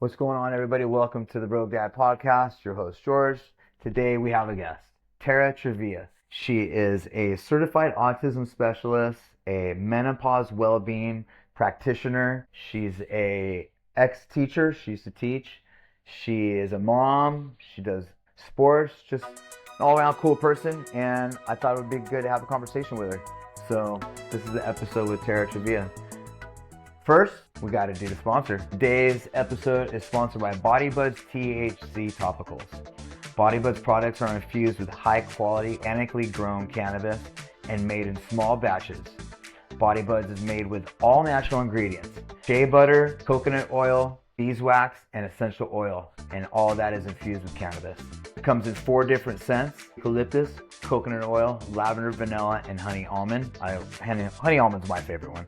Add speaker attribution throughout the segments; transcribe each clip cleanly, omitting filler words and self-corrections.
Speaker 1: What's going on, everybody? Welcome to the Rogue Dad Podcast. Your host, George. Today we have a guest, Tara Trievel. She is a certified autism specialist, a menopause well-being practitioner. She's a ex-teacher. She used to teach. She is a mom. She does sports. Just an all-around cool person. And I thought it would be good to have a conversation with her. So this is the episode with Tara Trievel. First, we got to do the sponsor. Today's episode is sponsored by BodyBuds THC Topicals. BodyBuds products are infused with high-quality, ethically grown cannabis and made in small batches. BodyBuds is made with all natural ingredients: shea butter, coconut oil, beeswax, and essential oil, and all that is infused with cannabis. It comes in 4 different scents: eucalyptus, coconut oil, lavender, vanilla, and honey almond. Honey almond's my favorite one.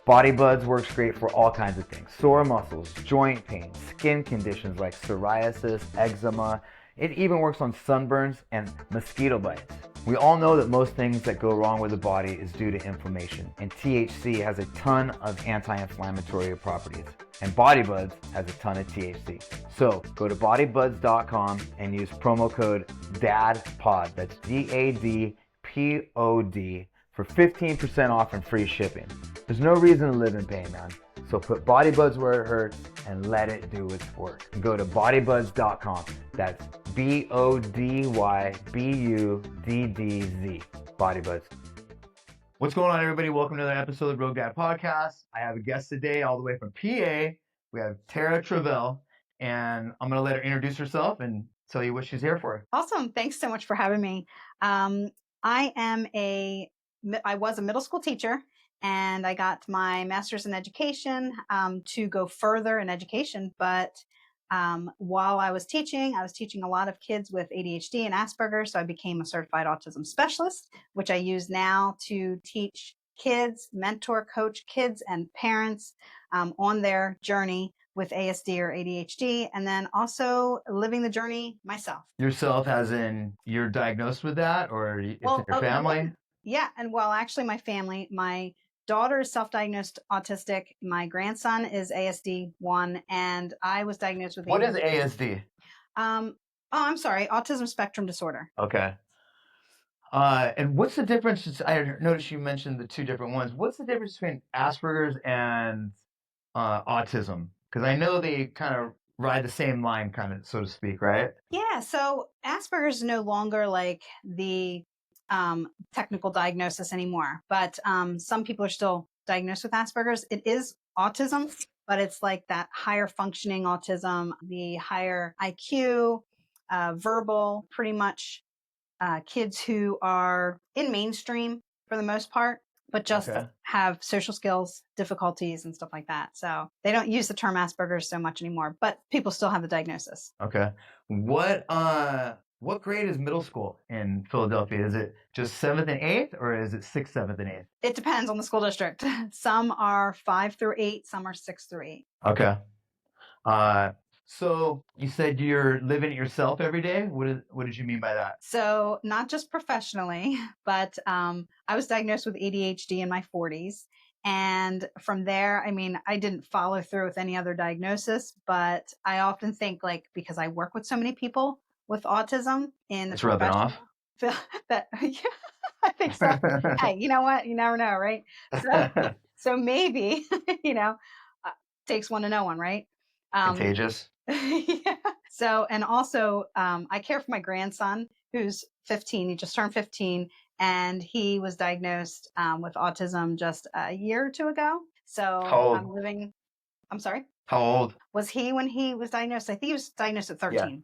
Speaker 1: BodyBuds works great for all kinds of things: sore muscles, joint pain, skin conditions like psoriasis, eczema. It even works on sunburns and mosquito bites. We all know that most things that go wrong with the body is due to inflammation, and THC has a ton of anti-inflammatory properties, and BodyBuds has a ton of THC. So go to bodybuds.com and use promo code DADPOD, that's DADPOD, for 15% off and free shipping. There's no reason to live in pain, man. So put BodyBuds where it hurts and let it do its work. And go to bodybuds.com. That's BODYBUDDZ. BodyBuds. What's going on, everybody? Welcome to another episode of Rogue Dad Podcast. I have a guest today all the way from PA. We have Tara Trievel, and I'm going to let her introduce herself and tell you what she's here for.
Speaker 2: Awesome. Thanks so much for having me. I was a middle school teacher, and I got my master's in education to go further in education. But while I was teaching a lot of kids with ADHD and Asperger's. So I became a certified autism specialist, which I use now to teach kids, mentor, coach kids and parents on their journey with ASD or ADHD, and then also living the journey myself.
Speaker 1: Yourself, as in you're diagnosed with that, or it's in your family?
Speaker 2: Yeah, and well, actually, my family, my daughter is self-diagnosed autistic. My grandson is ASD1, and I was diagnosed with
Speaker 1: What is
Speaker 2: ASD. I'm sorry, autism spectrum disorder.
Speaker 1: Okay. And what's the difference? I noticed you mentioned the 2 different ones. What's the difference between Asperger's and autism? Because I know they kind of ride the same line, kind of, so to speak, right?
Speaker 2: Yeah, so Asperger's is no longer like the technical diagnosis anymore, but some people are still diagnosed with Asperger's. It is autism, but it's like that higher functioning autism, the higher IQ, verbal, pretty much kids who are in mainstream for the most part, but just have social skills difficulties and stuff like that. So they don't use the term Asperger's so much anymore, but people still have the diagnosis.
Speaker 1: Okay. What grade is middle school in Philadelphia? Is it just 7th and 8th, or is it 6th, 7th, and 8th?
Speaker 2: It depends on the school district. Some are 5 through 8, some are 6 through 8.
Speaker 1: Okay. So you said you're living it yourself every day. What did you mean by that?
Speaker 2: So not just professionally, but I was diagnosed with ADHD in my 40s. And from there, I mean, I didn't follow through with any other diagnosis, but I often think, like, because I work with so many people with autism in the
Speaker 1: It's rubbing off.
Speaker 2: that yeah, I think so. Hey, you know what? You never know, right? So maybe, takes one to know one, right?
Speaker 1: Contagious.
Speaker 2: Yeah. So, and also, I care for my grandson who's 15. He just turned 15, and he was diagnosed with autism just a year or 2 ago. So I'm sorry?
Speaker 1: How old
Speaker 2: was he when he was diagnosed? I think he was diagnosed at 13.
Speaker 1: Yeah.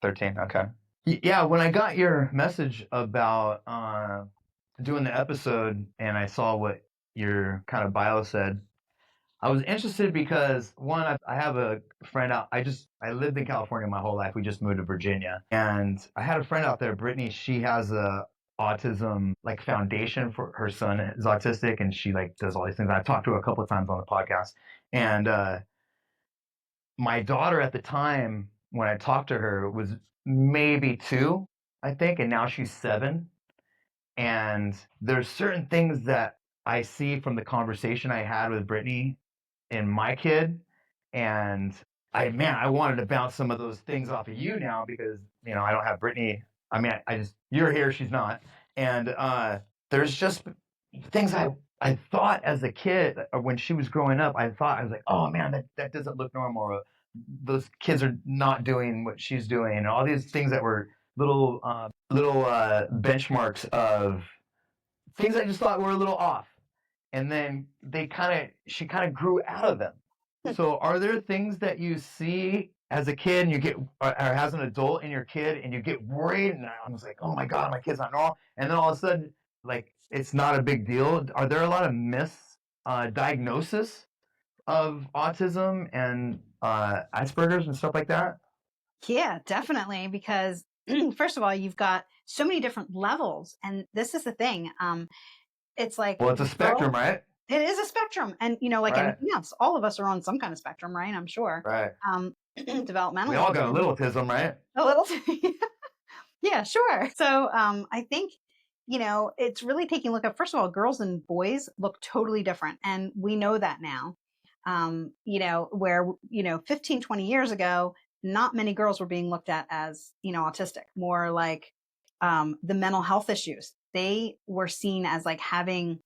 Speaker 1: 13, okay. Yeah, when I got your message about doing the episode and I saw what your kind of bio said, I was interested because, one, I have a friend out. I lived in California my whole life. We just moved to Virginia. And I had a friend out there, Brittany. She has a autism like foundation for her son is autistic, and she like does all these things. I've talked to her a couple of times on the podcast. And my daughter at the time when I talked to her was maybe 2, I think, and now she's 7. And there's certain things that I see from the conversation I had with Brittany and my kid, and I wanted to bounce some of those things off of you now because, I don't have Brittany. I mean, I just, you're here, she's not. And there's just things I thought as a kid, or when she was growing up, I was like, oh man, that doesn't look normal. Or, those kids are not doing what she's doing. And all these things that were little benchmarks of things I just thought were a little off. And then she kind of grew out of them. So are there things that you see as a kid and you get, or as an adult in your kid, and you get worried, and I was like, oh my God, my kid's not normal. And then all of a sudden, like, it's not a big deal. Are there a lot of diagnosis of autism and Asperger's and stuff like that?
Speaker 2: Yeah, definitely. Because first of all, you've got so many different levels. And this is the thing. It's like
Speaker 1: Well, it's a spectrum,
Speaker 2: girls,
Speaker 1: right?
Speaker 2: it is a spectrum. And, like
Speaker 1: Right,
Speaker 2: anything else, all of us are on some kind of spectrum, right? I'm sure.
Speaker 1: right. We
Speaker 2: Developmentally.
Speaker 1: all got a little autism, right?
Speaker 2: A little. Yeah, sure. So I think, it's really taking a look at, first of all, girls and boys look totally different. And we know that now. Where, 15, 20 years ago, not many girls were being looked at as, autistic, more like the mental health issues. They were seen as like having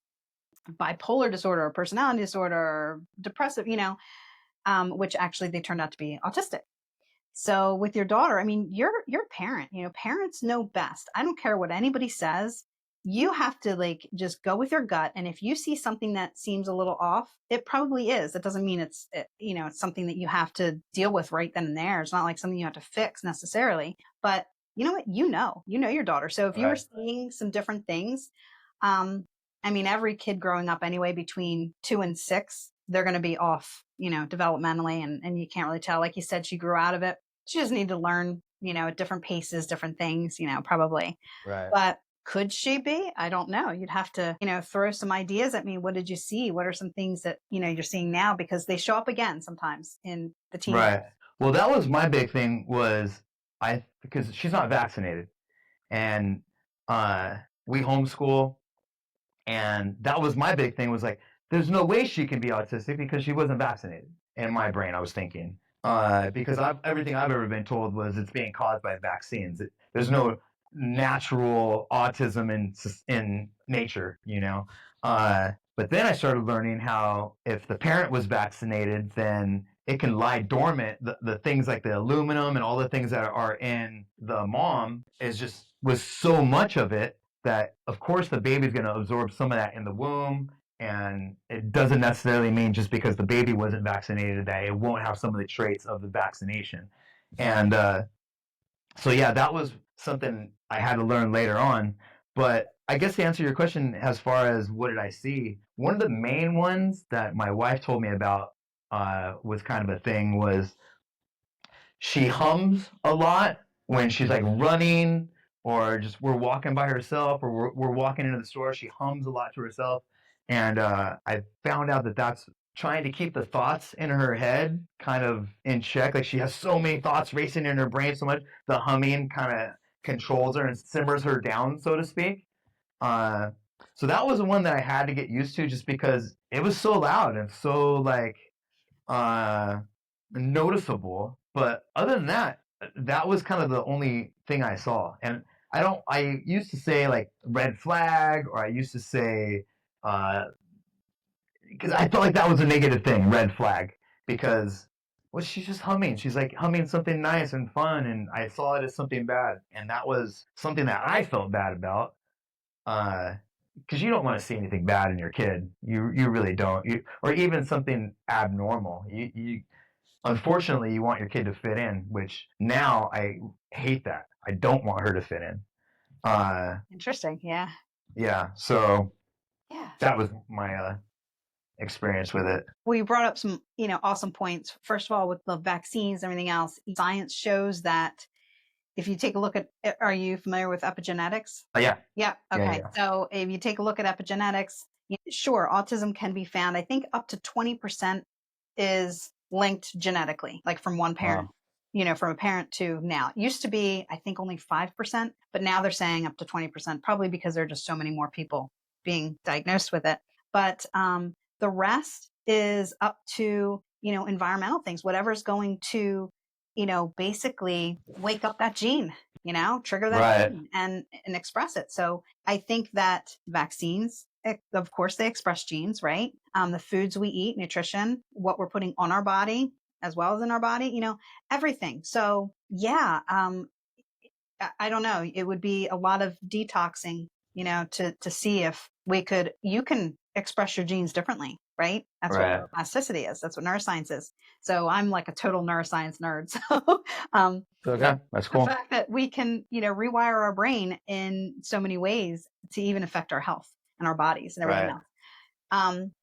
Speaker 2: bipolar disorder or personality disorder or depressive, which actually they turned out to be autistic. So with your daughter, I mean, you're a parent, parents know best. I don't care what anybody says. You have to like just go with your gut. And if you see something that seems a little off, it probably is. It doesn't mean it's something that you have to deal with right then and there. It's not like something you have to fix necessarily, but you know what? You know your daughter. So if you were
Speaker 1: Right.
Speaker 2: seeing some different things, I mean, every kid growing up anyway, between 2 and 6, they're going to be off, developmentally, and you can't really tell. Like you said, she grew out of it. She just need to learn, at different paces, different things, probably.
Speaker 1: Right.
Speaker 2: But could she be? I don't know. You'd have to, throw some ideas at me. What did you see? What are some things that, you're seeing now? Because they show up again sometimes in the teenage.
Speaker 1: Right. Well, that was my big thing was because she's not vaccinated, and uh, we homeschool, and that was my big thing was like, there's no way she can be autistic because she wasn't vaccinated. In my brain, I was thinking, because everything I've ever been told was it's being caused by vaccines. There's no natural autism in nature, but then I started learning how if the parent was vaccinated, then it can lie dormant. The things like the aluminum and all the things that are in the mom was so much of it that of course the baby's going to absorb some of that in the womb, and it doesn't necessarily mean just because the baby wasn't vaccinated that it won't have some of the traits of the vaccination. And so yeah, that was something I had to learn later on. But I guess to answer your question, as far as what did I see, one of the main ones that my wife told me about was kind of a thing was she hums a lot when she's like running, or just we're walking by herself, or we're walking into the store. She hums a lot to herself. And I found out that that's trying to keep the thoughts in her head kind of in check. Like she has so many thoughts racing in her brain so much, the humming kind of controls her and simmers her down, so to speak. Uh, so that was the one that I had to get used to just because it was so loud and so like uh, noticeable. But other than that, that was kind of the only thing I saw. And I used to say like red flag, or I used to say, because I felt like that was a negative thing, red flag, because, well, she's just humming. She's like humming something nice and fun, and I saw it as something bad. And that was something that I felt bad about. Because you don't want to see anything bad in your kid. You really don't. Or even something abnormal. You unfortunately you want your kid to fit in, which now I hate that. I don't want her to fit in.
Speaker 2: Interesting. Yeah.
Speaker 1: Yeah. So
Speaker 2: Yeah.
Speaker 1: that was my experience with it.
Speaker 2: Well, you brought up some, awesome points. First of all, with the vaccines and everything else, science shows that if you take a look at, are you familiar with epigenetics?
Speaker 1: Yeah.
Speaker 2: Yeah.
Speaker 1: Yeah.
Speaker 2: Okay.
Speaker 1: Yeah.
Speaker 2: So if you take a look at epigenetics, sure, autism can be found. I think up to 20% is linked genetically, like from one parent,
Speaker 1: Wow.
Speaker 2: from a parent to now. It used to be, I think, only 5%, but now they're saying up to 20%, probably because there are just so many more people being diagnosed with it. But the rest is up to, environmental things, whatever's going to, basically wake up that gene, trigger that
Speaker 1: Right.
Speaker 2: gene and express it. So I think that vaccines, of course, they express genes, right? The foods we eat, nutrition, what we're putting on our body as well as in our body, everything. So yeah, I don't know. It would be a lot of detoxing, to see if you can express your genes differently, right? That's what
Speaker 1: Right.
Speaker 2: neuroplasticity is. That's what neuroscience is. So I'm like a total neuroscience nerd. So,
Speaker 1: Okay. That's
Speaker 2: the
Speaker 1: cool.
Speaker 2: fact that we can, rewire our brain in so many ways to even affect our health and our bodies and everything
Speaker 1: Right.
Speaker 2: else. Um,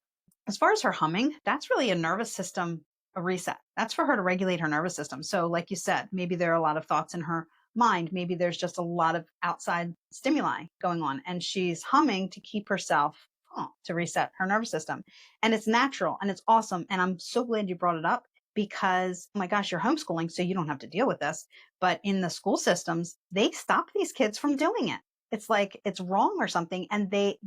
Speaker 2: as far as her humming, that's really a nervous system, a reset. That's for her to regulate her nervous system. So, like you said, maybe there are a lot of thoughts in her mind. Maybe there's just a lot of outside stimuli going on, and she's humming to keep herself, to reset her nervous system. And it's natural and it's awesome. And I'm so glad you brought it up because, oh my gosh, you're homeschooling, so you don't have to deal with this. But in the school systems, they stop these kids from doing it. It's like it's wrong or something, and they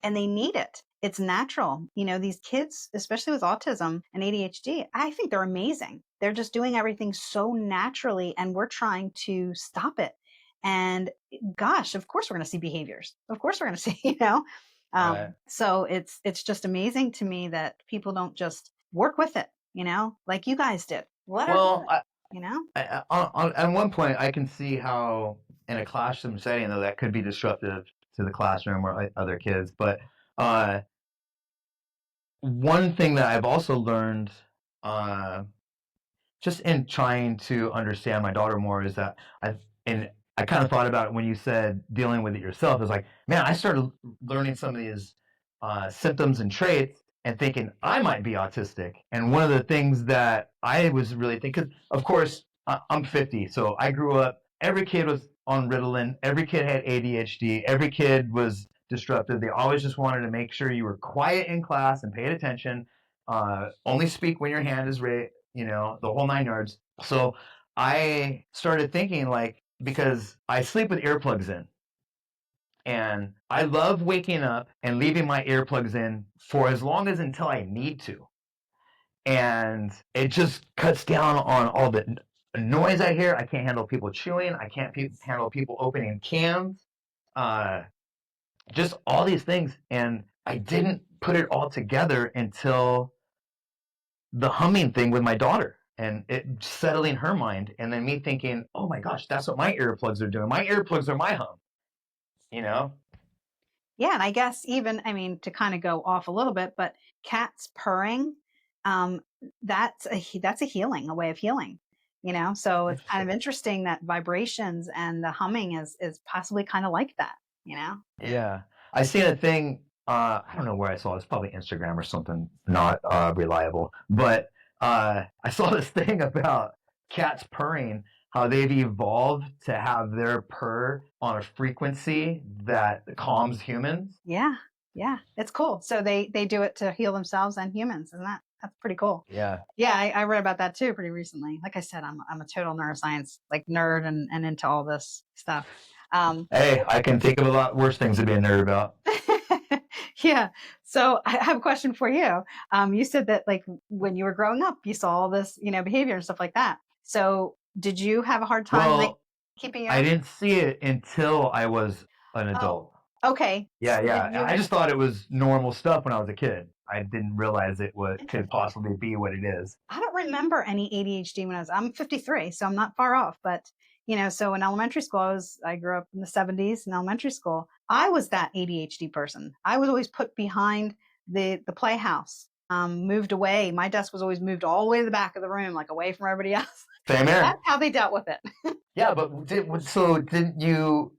Speaker 2: need it. It's natural. These kids, especially with autism and ADHD, I think they're amazing. They're just doing everything so naturally, and we're trying to stop it. And gosh, of course we're going to see behaviors. Of course we're going to see,
Speaker 1: Right.
Speaker 2: So it's just amazing to me that people don't just work with it, like you guys did. Let her do
Speaker 1: Well,
Speaker 2: it, you know?
Speaker 1: at one point, I can see how in a classroom setting, though, that could be disruptive to the classroom or other kids. But uh, one thing that I've also learned, uh, just in trying to understand my daughter more, is that and I kind of thought about it when you said dealing with it yourself. Is like, man, I started learning some of these symptoms and traits and thinking I might be autistic. And one of the things that I was really thinking, 'cause of course, I'm 50, so I grew up. Every kid was on Ritalin. Every kid had ADHD. Every kid was disruptive. They always just wanted to make sure you were quiet in class and paid attention. Only speak when your hand is raised, the whole nine yards. So I started thinking, like, because I sleep with earplugs in, and I love waking up and leaving my earplugs in for as long as until I need to. And it just cuts down on all the noise I hear. I can't handle people chewing. I can't handle people opening cans. Uh, just all these things. And I didn't put it all together until the humming thing with my daughter and it settling her mind, and then me thinking, oh my gosh, that's what my earplugs are doing. My earplugs are my hum, you know?
Speaker 2: Yeah, and I guess even, I mean, to kind of go off a little bit, but cats purring, um, that's a healing, a way of healing, So it's kind
Speaker 1: Interesting.
Speaker 2: of interesting that vibrations and the humming is possibly kind of like that,
Speaker 1: Yeah. I seen a thing, I don't know where I saw it. It's probably Instagram or something, not reliable. But I saw this thing about cats purring, how they've evolved to have their purr on a frequency that calms humans.
Speaker 2: Yeah, yeah, it's cool. So they do it to heal themselves and humans, isn't that's pretty cool.
Speaker 1: Yeah.
Speaker 2: Yeah, I read about that too pretty recently. Like I said, I'm a total neuroscience like nerd and into all this stuff. Um,
Speaker 1: Hey, I can think of a lot worse things to be a nerd about.
Speaker 2: yeah. So I have a question for you. You said that like when you were growing up, you saw all this, behavior and stuff like that. So did you have a hard time like
Speaker 1: Well,
Speaker 2: keeping
Speaker 1: I
Speaker 2: your?
Speaker 1: didn't see it until I was an
Speaker 2: Oh,
Speaker 1: adult.
Speaker 2: okay.
Speaker 1: Yeah,
Speaker 2: So did
Speaker 1: yeah.
Speaker 2: you
Speaker 1: I
Speaker 2: have?
Speaker 1: just thought it was normal stuff when I was a kid. I didn't realize it could
Speaker 2: Interesting.
Speaker 1: possibly be what it is.
Speaker 2: I don't remember any ADHD when I'm 53, so I'm not far off. But so in elementary school, I grew up in the 70s in elementary school. I was that ADHD person. I was always put behind the playhouse, moved away. My desk was always moved all the way to the back of the room, like away from everybody else.
Speaker 1: Same here.
Speaker 2: That's how they dealt with it.
Speaker 1: Yeah, but didn't you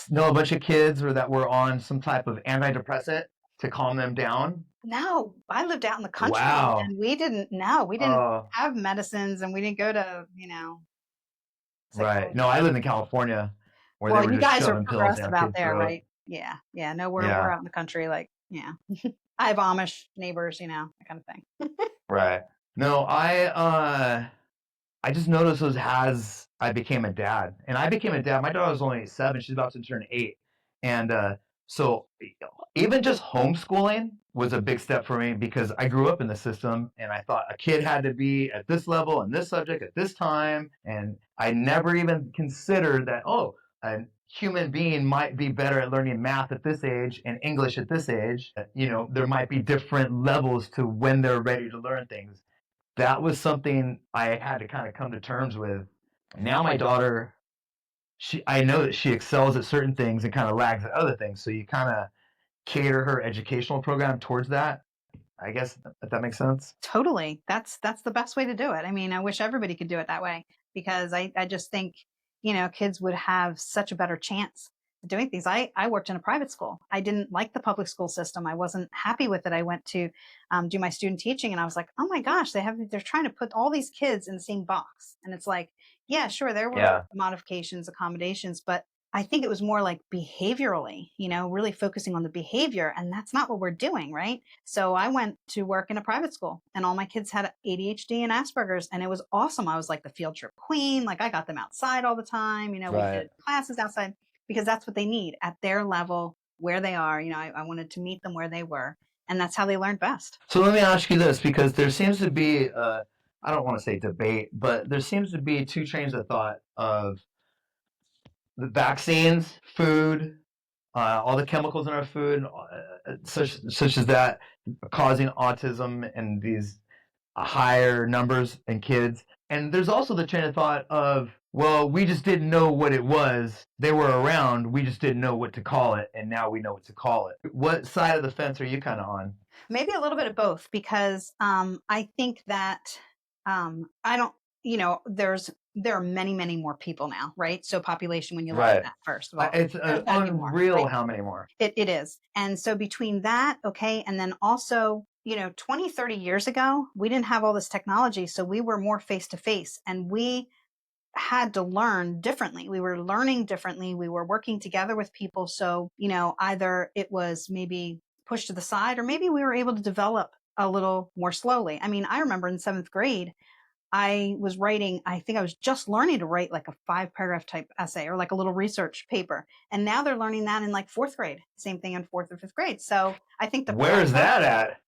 Speaker 1: know a bunch of kids or that were on some type of antidepressant to calm them down?
Speaker 2: No, I lived out in the country,
Speaker 1: Wow.
Speaker 2: and we didn't know. We didn't
Speaker 1: Oh,
Speaker 2: have medicines, and we didn't go to
Speaker 1: right.
Speaker 2: psychology.
Speaker 1: No, I lived in California where they
Speaker 2: Well,
Speaker 1: were
Speaker 2: you
Speaker 1: just
Speaker 2: guys are
Speaker 1: shoving pills
Speaker 2: progressive
Speaker 1: down
Speaker 2: out
Speaker 1: kids'
Speaker 2: there,
Speaker 1: throat.
Speaker 2: right? Yeah. Yeah. No, we're
Speaker 1: Yeah,
Speaker 2: out in the country, like, yeah. I have Amish neighbors, that kind of thing.
Speaker 1: right. No, I just noticed those as I became a dad. And I became a dad. My daughter was only 7. She's about to turn 8. And So even just homeschooling was a big step for me because I grew up in the system and I thought a kid had to be at this level in this subject at this time. And I never even considered that, oh, a human being might be better at learning math at this age and English at this age. There might be different levels to when they're ready to learn things. That was something I had to kind of come to terms with. Now my daughter, I know that she excels at certain things and kind of lags at other things. So you kind of cater her educational program towards that. I guess if that makes sense.
Speaker 2: Totally. That's the best way to do it. I mean, I wish everybody could do it that way because I just think, kids would have such a better chance of doing things. I worked in a private school. I didn't like the public school system. I wasn't happy with it. I went to do my student teaching and I was like, oh my gosh, they're trying to put all these kids in the same box. And it's like, yeah, sure, there were
Speaker 1: Yeah.
Speaker 2: modifications, accommodations, but I think it was more like behaviorally, really focusing on the behavior. And that's not what we're doing, right? So I went to work in a private school and all my kids had ADHD and Asperger's and it was awesome. I was like the field trip queen. Like I got them outside all the time. We
Speaker 1: Right.
Speaker 2: did classes outside because that's what they need at their level where they are. I wanted to meet them where they were. And that's how they learned best.
Speaker 1: So let me ask you this, because there seems to be, I don't want to say debate, but there seems to be two trains of thought of the vaccines, food, all the chemicals in our food, such as that, causing autism and these higher numbers in kids. And there's also the train of thought of, well, we just didn't know what it was. They were around. We just didn't know what to call it. And now we know what to call it. What side of the fence are you kind of on?
Speaker 2: Maybe a little bit of both because I think that I don't, there are many, many more people now, right? So population, when you look at
Speaker 1: Right.
Speaker 2: that first, well,
Speaker 1: It's
Speaker 2: there's gotta be more,
Speaker 1: unreal
Speaker 2: right?
Speaker 1: how many more.
Speaker 2: It is. And so between that, okay, and then also, 20, 30 years ago, we didn't have all this technology. So we were more face to face and we had to learn differently. We were learning differently. We were working together with people. So, either it was maybe pushed to the side or maybe we were able to develop a little more slowly. I mean, I remember in seventh grade, I was writing, I think I was just learning to write like a 5 paragraph type essay or like a little research paper. And now they're learning that in like fourth grade, same thing in fourth or fifth grade. So I think the
Speaker 1: Where is that at?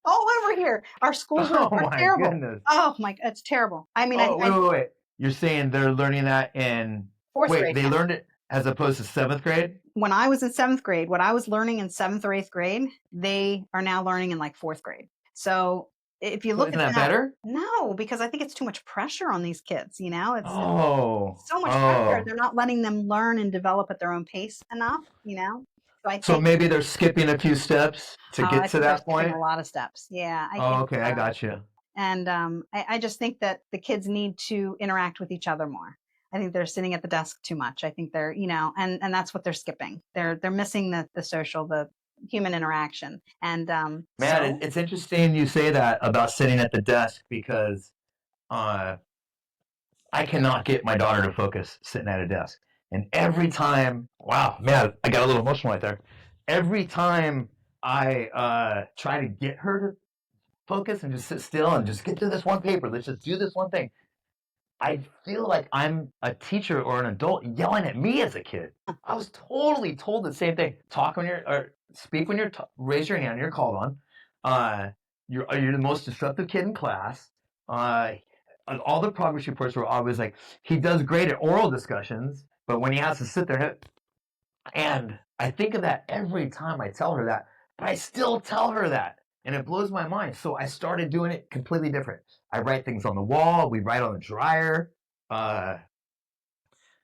Speaker 2: all over here, our schools
Speaker 1: Oh
Speaker 2: are
Speaker 1: my
Speaker 2: terrible.
Speaker 1: goodness.
Speaker 2: Oh my, it's terrible. I mean,
Speaker 1: Oh, wait. You're saying they're learning that in,
Speaker 2: fourth
Speaker 1: wait,
Speaker 2: grade
Speaker 1: they
Speaker 2: now.
Speaker 1: learned it as opposed to seventh grade?
Speaker 2: When I was in seventh grade, what I was learning in seventh or eighth grade, they are now learning in like fourth grade. So if you
Speaker 1: So
Speaker 2: look
Speaker 1: isn't
Speaker 2: at
Speaker 1: that
Speaker 2: that,
Speaker 1: better?
Speaker 2: no, because I think it's too much pressure on these kids. It's
Speaker 1: Oh,
Speaker 2: so much pressure.
Speaker 1: oh.
Speaker 2: They're not letting them learn and develop at their own pace enough. So I
Speaker 1: So
Speaker 2: think,
Speaker 1: maybe they're skipping a few steps to get
Speaker 2: I
Speaker 1: to
Speaker 2: think they're
Speaker 1: that
Speaker 2: skipping a
Speaker 1: point?
Speaker 2: lot of steps. Yeah, I
Speaker 1: Oh,
Speaker 2: think
Speaker 1: okay, I
Speaker 2: so.
Speaker 1: got you.
Speaker 2: And I just think that the kids need to interact with each other more. I think they're sitting at the desk too much. I think they're, and that's what they're skipping. They're missing the social, the human interaction. And
Speaker 1: Man, it's interesting you say that about sitting at the desk because uh, I cannot get my daughter to focus sitting at a desk. And every time, wow, man, I got a little emotional right there. Every time I try to get her to focus and just sit still and just get to this one paper, let's just do this one thing, I feel like I'm a teacher or an adult yelling at me as a kid. I was totally told the same thing. Talk when you're, or speak when raise your hand when you're called on. You're the most disruptive kid in class. And all the progress reports were always like, he does great at oral discussions, but when he has to sit there, and I think of that every time I tell her that, but I still tell her that. And it blows my mind. So I started doing it completely different. I write things on the wall. We write on the dryer. Uh,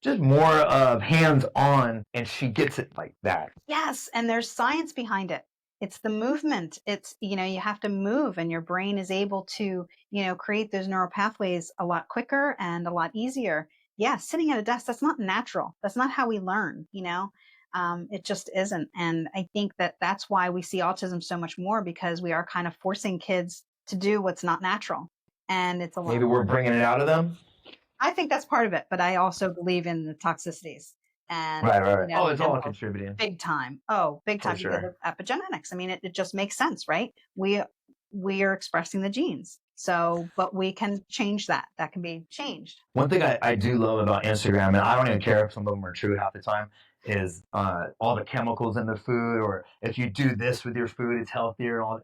Speaker 1: just more of hands on, and she gets it like that.
Speaker 2: yes, and there's science behind it. It's the movement. It's, you have to move and your brain is able to, create those neural pathways a lot quicker and a lot easier. Yeah, sitting at a desk, that's not natural. That's not how we learn. It just isn't. And I think that that's why we see autism so much more because we are kind of forcing kids to do what's not natural. And it's a lot.
Speaker 1: Maybe we're bringing it out of them.
Speaker 2: I think that's part of it, but I also believe in the toxicities and,
Speaker 1: Right. Oh, it's all
Speaker 2: chemicals.
Speaker 1: contributing.
Speaker 2: Big time. Oh, big
Speaker 1: For
Speaker 2: time. Because
Speaker 1: sure.
Speaker 2: of epigenetics. I mean, it just makes sense, right? We are expressing the genes. So, but we can change that. That can be changed.
Speaker 1: One thing I do love about Instagram, and I don't even care if some of them are true half the time, is all the chemicals in the food, or if you do this with your food, it's healthier. All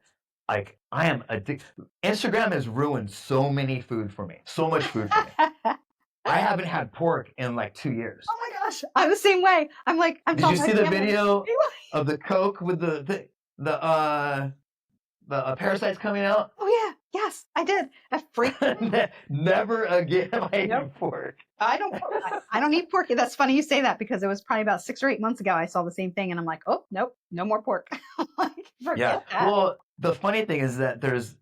Speaker 1: like I am addicted. Instagram has ruined so many food for me, so much food for me. I haven't had pork in like 2 years.
Speaker 2: Oh my gosh, I'm the same way. I'm like, I'm
Speaker 1: Did you
Speaker 2: telling my
Speaker 1: see the
Speaker 2: family.
Speaker 1: video of the Coke with the parasites coming out?
Speaker 2: Oh yeah, yes, I did. That freaked me.
Speaker 1: Never again am I eating
Speaker 2: Nope.
Speaker 1: pork.
Speaker 2: I don't eat pork. That's funny you say that because it was probably about 6 or 8 months ago I saw the same thing and I'm like, oh nope, no more pork. Like,
Speaker 1: Yeah.
Speaker 2: forget that.
Speaker 1: Well, the funny thing is that there's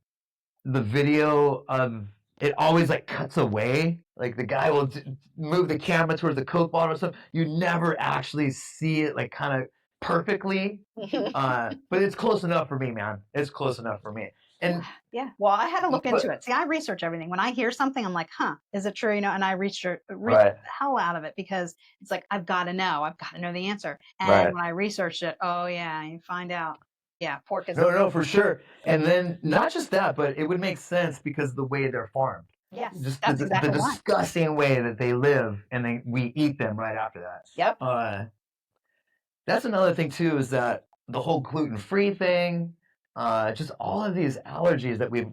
Speaker 1: the video of it always like cuts away. Like the guy will move the camera towards the Coke bottle or something. You never actually see it like kind of perfectly. But it's close enough for me, man. It's close enough for me. And
Speaker 2: yeah, well, I had to look
Speaker 1: but,
Speaker 2: into it. See, I research everything. When I hear something, I'm like, huh, is it true? You know, and I research
Speaker 1: right,
Speaker 2: the hell out of it because it's like, I've got to know. I've got to know the answer. And
Speaker 1: right.
Speaker 2: when I researched it, oh yeah, you find out. Yeah, pork is
Speaker 1: No, for sure. And then not just that, but it would make sense because the way they're farmed.
Speaker 2: Yes,
Speaker 1: Just
Speaker 2: that's
Speaker 1: the
Speaker 2: exactly why.
Speaker 1: disgusting way that they live, and then we eat them right after that.
Speaker 2: Yep.
Speaker 1: That's another thing too, is that the whole gluten-free thing, just all of these allergies that we've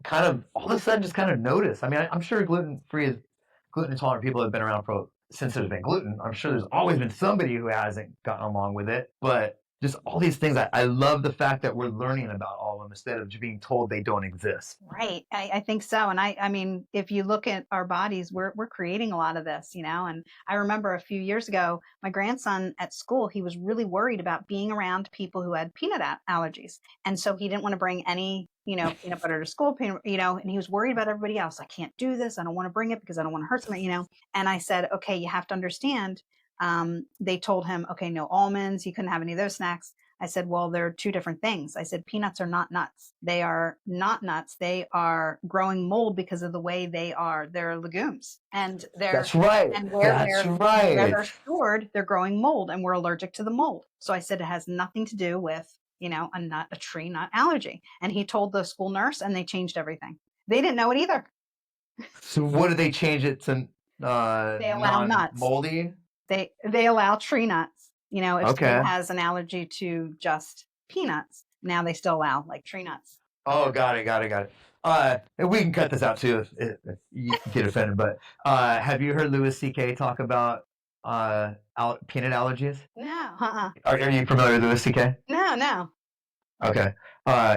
Speaker 1: kind of all of a sudden just kind of noticed. I mean, I'm sure gluten intolerant people have been around for since there's been gluten. I'm sure there's always been somebody who hasn't gotten along with it, but just all these things. I love the fact that we're learning about all of them instead of just being told they don't exist.
Speaker 2: Right. I think so. And I mean, if you look at our bodies, we're creating a lot of this, you know. And I remember a few years ago, my grandson at school, he was really worried about being around people who had peanut allergies. And so he didn't want to bring any, you know, peanut butter to school, you know, and he was worried about everybody else. I can't do this. I don't want to bring it because I don't want to hurt somebody, you know. And I said, okay, you have to understand. They told him, okay, no almonds. He couldn't have any of those snacks. I said, well, they're two different things. I said, peanuts are not nuts. They are not nuts. They are growing mold because of the way they are. They're legumes. And
Speaker 1: That's right.
Speaker 2: And where
Speaker 1: right.
Speaker 2: they're stored, they're growing mold and we're allergic to the mold. So I said, it has nothing to do with, you know, a tree nut allergy. And he told the school nurse and they changed everything. They didn't know it either.
Speaker 1: So what did they change it to?
Speaker 2: They allow nuts.
Speaker 1: Moldy?
Speaker 2: They allow tree nuts. You know, if
Speaker 1: okay.
Speaker 2: someone has an allergy to just peanuts, now they still allow like tree nuts.
Speaker 1: Oh, got it. And we can cut this out too if you get offended. But have you heard Louis C.K. talk about peanut allergies?
Speaker 2: No.
Speaker 1: Are you familiar with Louis C.K.?
Speaker 2: No.
Speaker 1: Okay.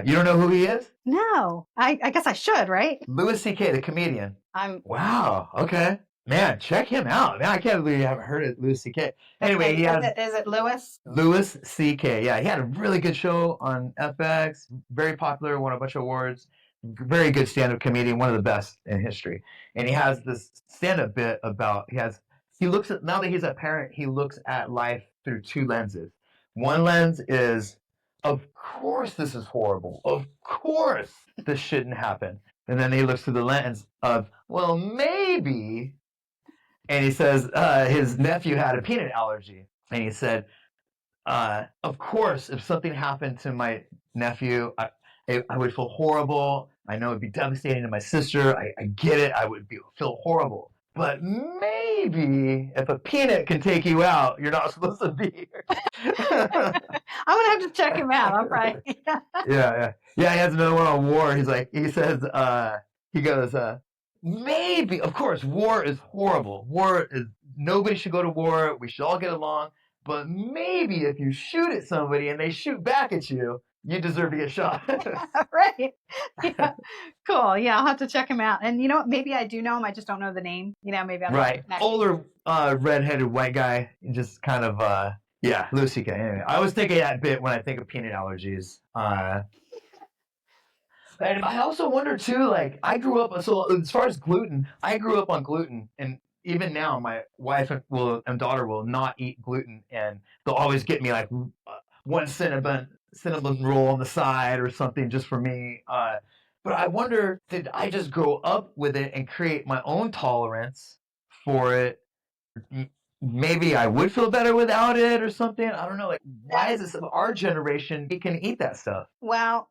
Speaker 1: You don't know who he is?
Speaker 2: No. I guess I should, right?
Speaker 1: Louis C.K., the comedian. Wow. Okay. Man, check him out. Man, I can't believe you haven't heard of Louis C.K. Anyway,
Speaker 2: okay. Is it Louis?
Speaker 1: Louis C.K. Yeah, he had a really good show on FX. Very popular, won a bunch of awards. Very good stand-up comedian, one of the best in history. And he has this stand-up bit about he looks at, now that he's a parent, he looks at life through two lenses. One lens is, of course this is horrible. Of course this shouldn't happen. And then he looks through the lens of, well, maybe. And he says his nephew had a peanut allergy. And he said, of course, if something happened to my nephew, I would feel horrible. I know it'd be devastating to my sister. I get it. I would feel horrible. But maybe if a peanut can take you out, you're not supposed to be here.
Speaker 2: I'm going to have to check him out. I'm right.
Speaker 1: Yeah. He has another one on war. He says, he goes, maybe, of course, war is horrible. Nobody should go to war. We should all get along. But maybe if you shoot at somebody and they shoot back at you, you deserve to get shot.
Speaker 2: Right. Yeah. Cool. Yeah, I'll have to check him out. And you know what? Maybe I do know him. I just don't know the name. You know, maybe I'm
Speaker 1: right. Older, redheaded white guy, just kind of, yeah, Louis C.K. Anyway, I always think of that bit when I think of peanut allergies. And I also wonder too, like I grew up, so as far as gluten, I grew up on gluten, and even now my wife and daughter will not eat gluten, and they'll always get me like one cinnamon roll on the side or something just for me. But I wonder, did I just grow up with it and create my own tolerance for it? Maybe I would feel better without it or something. I don't know. Like, why is this our generation? We can eat that stuff.
Speaker 2: Well,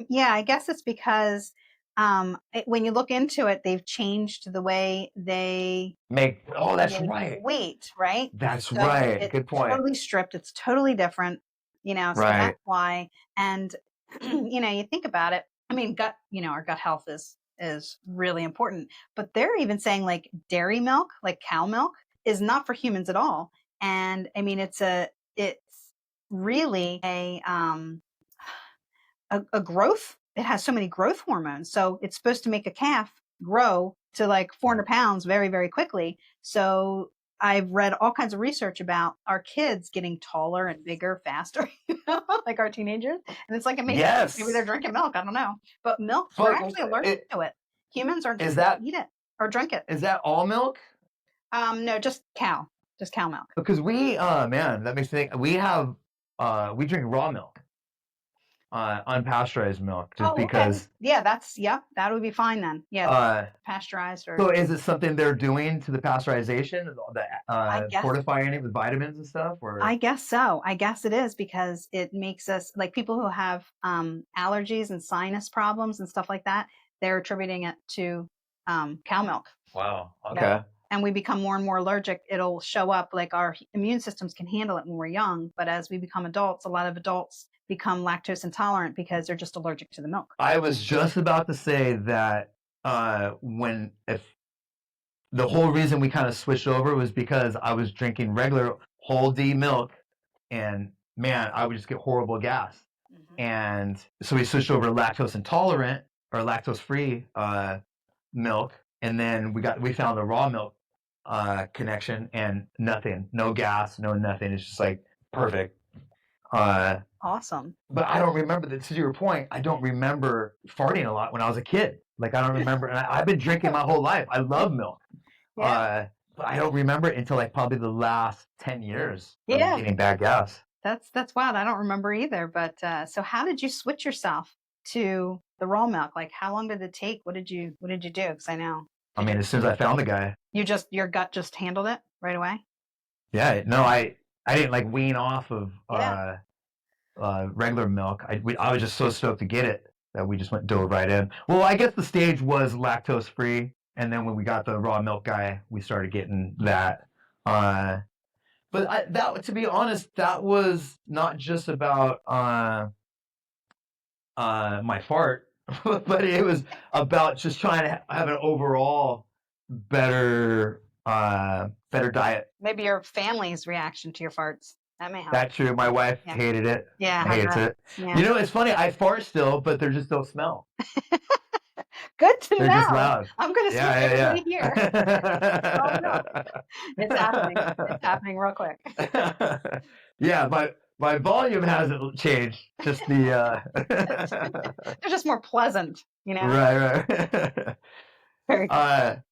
Speaker 2: yeah, I guess it's because when you look into it, they've changed the way they
Speaker 1: That's
Speaker 2: make
Speaker 1: right.
Speaker 2: weight, right?
Speaker 1: That's
Speaker 2: So
Speaker 1: right.
Speaker 2: it's
Speaker 1: Good point.
Speaker 2: totally stripped. It's totally different, so
Speaker 1: Right.
Speaker 2: that's why. And, you think about it. I mean, our gut health is really important, but they're even saying like dairy milk, like cow milk is not for humans at all. And I mean, it's really a growth. It has so many growth hormones. So it's supposed to make a calf grow to like 400 pounds very, very quickly. So I've read all kinds of research about our kids getting taller and bigger faster, like our teenagers. And it's like, it makes sense. Maybe they're
Speaker 1: Yes.
Speaker 2: drinking milk. I don't know. But milk, we're
Speaker 1: But
Speaker 2: actually allergic to it. Humans aren't
Speaker 1: is
Speaker 2: supposed to
Speaker 1: that
Speaker 2: eat it or drink it.
Speaker 1: is that all milk?
Speaker 2: No, just cow milk.
Speaker 1: Because man, that makes me think. We drink raw milk, unpasteurized milk, just
Speaker 2: Oh, okay.
Speaker 1: because.
Speaker 2: Yeah, that would be fine then. Yeah,
Speaker 1: Uh,
Speaker 2: pasteurized
Speaker 1: so
Speaker 2: or
Speaker 1: is it something they're doing to the pasteurization,
Speaker 2: I guess
Speaker 1: fortifying it with vitamins and stuff, or?
Speaker 2: I guess so. I guess it is because it makes us like people who have allergies and sinus problems and stuff like that. They're attributing it to cow milk.
Speaker 1: Wow.
Speaker 2: Yep.
Speaker 1: Okay.
Speaker 2: And we become more and more allergic. It'll show up like our immune systems can handle it when we're young, but as we become adults, a lot of adults become lactose intolerant because they're just allergic to the milk.
Speaker 1: I was just about to say that when if the whole reason we kind of switched over was because I was drinking regular whole D milk, and man, I would just get horrible gas.
Speaker 2: Mm-hmm.
Speaker 1: And so we switched over to lactose intolerant or lactose free milk, and then we found the raw milk connection, and nothing, no gas, no nothing. It's just like perfect.
Speaker 2: Awesome.
Speaker 1: But I don't remember that. To your point, I don't remember farting a lot when I was a kid. Like I don't remember, and I've been drinking my whole life. I love milk.
Speaker 2: Yeah.
Speaker 1: But I don't remember it until like probably the last 10 years of
Speaker 2: Yeah.
Speaker 1: getting bad gas.
Speaker 2: That's wild. I don't remember either. But so how did you switch yourself to the raw milk? Like how long did it take? What did you do? Because I know.
Speaker 1: I mean, as soon as I found the guy,
Speaker 2: Your gut just handled it right away?
Speaker 1: yeah, no, I didn't like wean off of
Speaker 2: Yeah.
Speaker 1: regular milk. I was just so stoked to get it that we just dove right in. Well, I guess the stage was lactose free, and then when we got the raw milk guy, we started getting that. But to be honest, that was not just about my fart, but it was about just trying to have an overall better diet.
Speaker 2: Maybe your family's reaction to your farts. That may help.
Speaker 1: That's true. My wife
Speaker 2: Yeah.
Speaker 1: hated it.
Speaker 2: Yeah.
Speaker 1: Hates it.
Speaker 2: Yeah.
Speaker 1: You know, it's funny. I fart still, but they just don't smell.
Speaker 2: Good to
Speaker 1: They're
Speaker 2: know.
Speaker 1: just loud.
Speaker 2: I'm going to switch everybody here. Oh, no.
Speaker 1: Yeah.
Speaker 2: It's happening. It's happening real quick.
Speaker 1: Yeah, my volume hasn't changed. Just the
Speaker 2: They're just more pleasant,
Speaker 1: right.
Speaker 2: Very cool.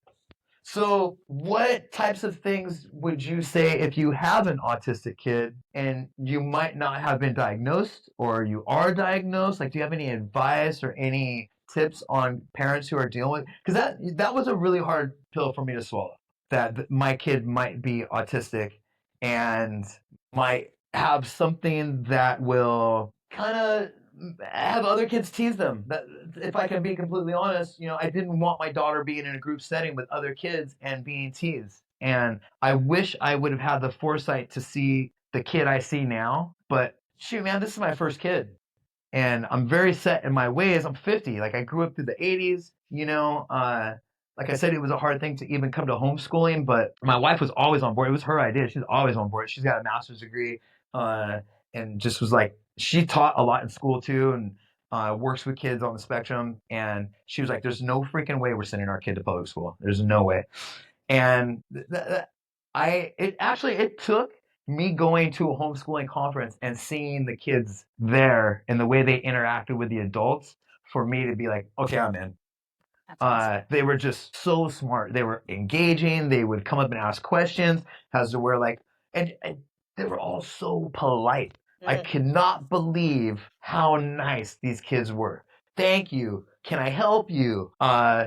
Speaker 1: So what types of things would you say if you have an autistic kid and you might not have been diagnosed or you are diagnosed? Like, do you have any advice or any tips on parents who are dealing with? Because that was a really hard pill for me to swallow. That my kid might be autistic and might have something that will kind of have other kids tease them. That, if I can be completely honest, I didn't want my daughter being in a group setting with other kids and being teased. And I wish I would have had the foresight to see the kid I see now. But shoot, man, this is my first kid. And I'm very set in my ways. I'm 50. Like I grew up through the 80s, like I said, it was a hard thing to even come to homeschooling, but my wife was always on board. It was her idea. She's always on board. She's got a master's degree, and just was like, she taught a lot in school too, and works with kids on the spectrum. And she was like, "There's no freaking way we're sending our kid to public school. There's no way." And it took me going to a homeschooling conference and seeing the kids there and the way they interacted with the adults for me to be like, okay, I'm in.
Speaker 2: Awesome.
Speaker 1: They were just so smart. They were engaging. They would come up and ask questions as to where and they were all so polite. I cannot believe how nice these kids were. Thank you. Can I help you?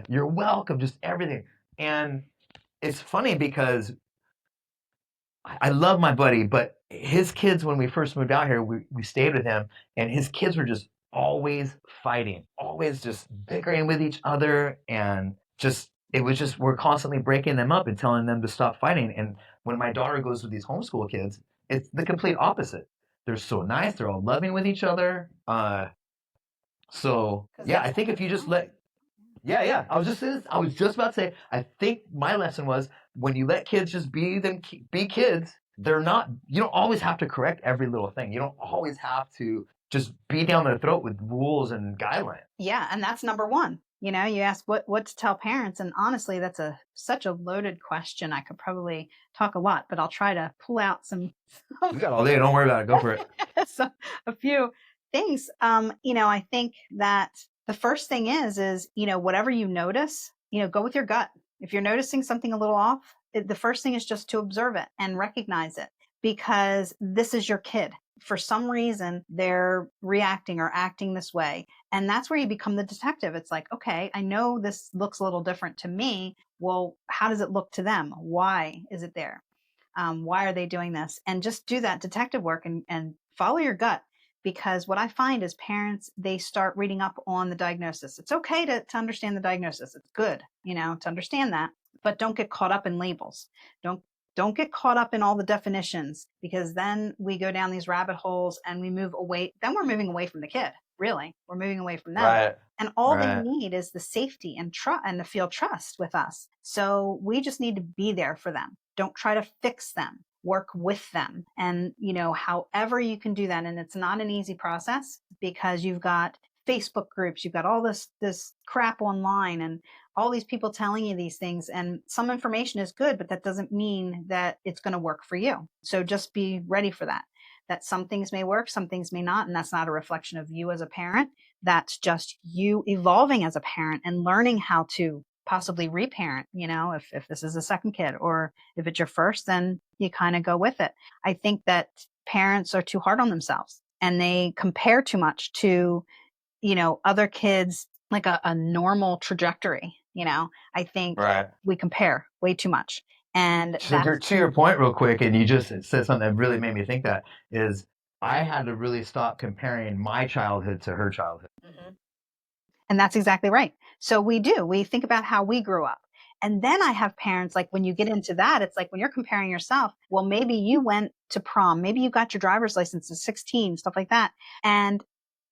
Speaker 1: You're welcome. Just everything. And it's funny because I love my buddy, but his kids, when we first moved out here, we stayed with him, and his kids were just always fighting, always just bickering with each other, and just it was just we're constantly breaking them up and telling them to stop fighting. And when my daughter goes with these homeschool kids, it's the complete opposite. They're so nice, they're all loving with each other. So yeah, I think if you just let yeah. I was just about to say. I think my lesson was when you let kids just be kids. They're not. You don't always have to correct every little thing. You don't always have to just be down their throat with rules and guidelines.
Speaker 2: Yeah, and that's number one. You know, you ask what to tell parents, and honestly, that's such a loaded question. I could probably talk a lot, but I'll try to pull out some
Speaker 1: We got all day. Don't worry about it. Go for it.
Speaker 2: so, a few things. You know, I think that the first thing is you know, whatever you notice, you know, go with your gut. If you're noticing something a little off, the first thing is just to observe it and recognize it, because this is your kid. For some reason, they're reacting or acting this way. And that's where you become the detective. It's like, okay, I know this looks a little different to me. Well, how does it look to them? Why is it there? Why are they doing this? And just do that detective work and follow your gut. Because what I find is parents, they start reading up on the diagnosis. It's okay to understand the diagnosis. It's good, you know, to understand that, but don't get caught up in labels. Don't don't get caught up in all the definitions, because then we go down these rabbit holes and we move away. Then we're moving away from the kid. Really, we're moving away from them.
Speaker 1: Right.
Speaker 2: And all they
Speaker 1: Right.
Speaker 2: need is the safety and trust and to feel trust with us. So we just need to be there for them. Don't try to fix them. Work with them. And, you know, however you can do that. And it's not an easy process, because you've got Facebook groups, you've got all this crap online and all these people telling you these things, and some information is good, but that doesn't mean that it's going to work for you. So just be ready for that some things may work, some things may not, and that's not a reflection of you as a parent. That's just you evolving as a parent and learning how to possibly reparent. You know, if this is a second kid, or if it's your first, then you kind of go with it. I think that parents are too hard on themselves and they compare too much to, you know, other kids, like a normal trajectory. You know, I think
Speaker 1: Right.
Speaker 2: we compare way too much. And that's
Speaker 1: To your point, real quick, and you just said something that really made me think that is I had to really stop comparing my childhood to her childhood.
Speaker 2: Mhm. And that's exactly right. So we think about how we grew up. And then I have parents, like when you get into that, it's like when you're comparing yourself, well, maybe you went to prom, maybe you got your driver's license at 16, stuff like that. And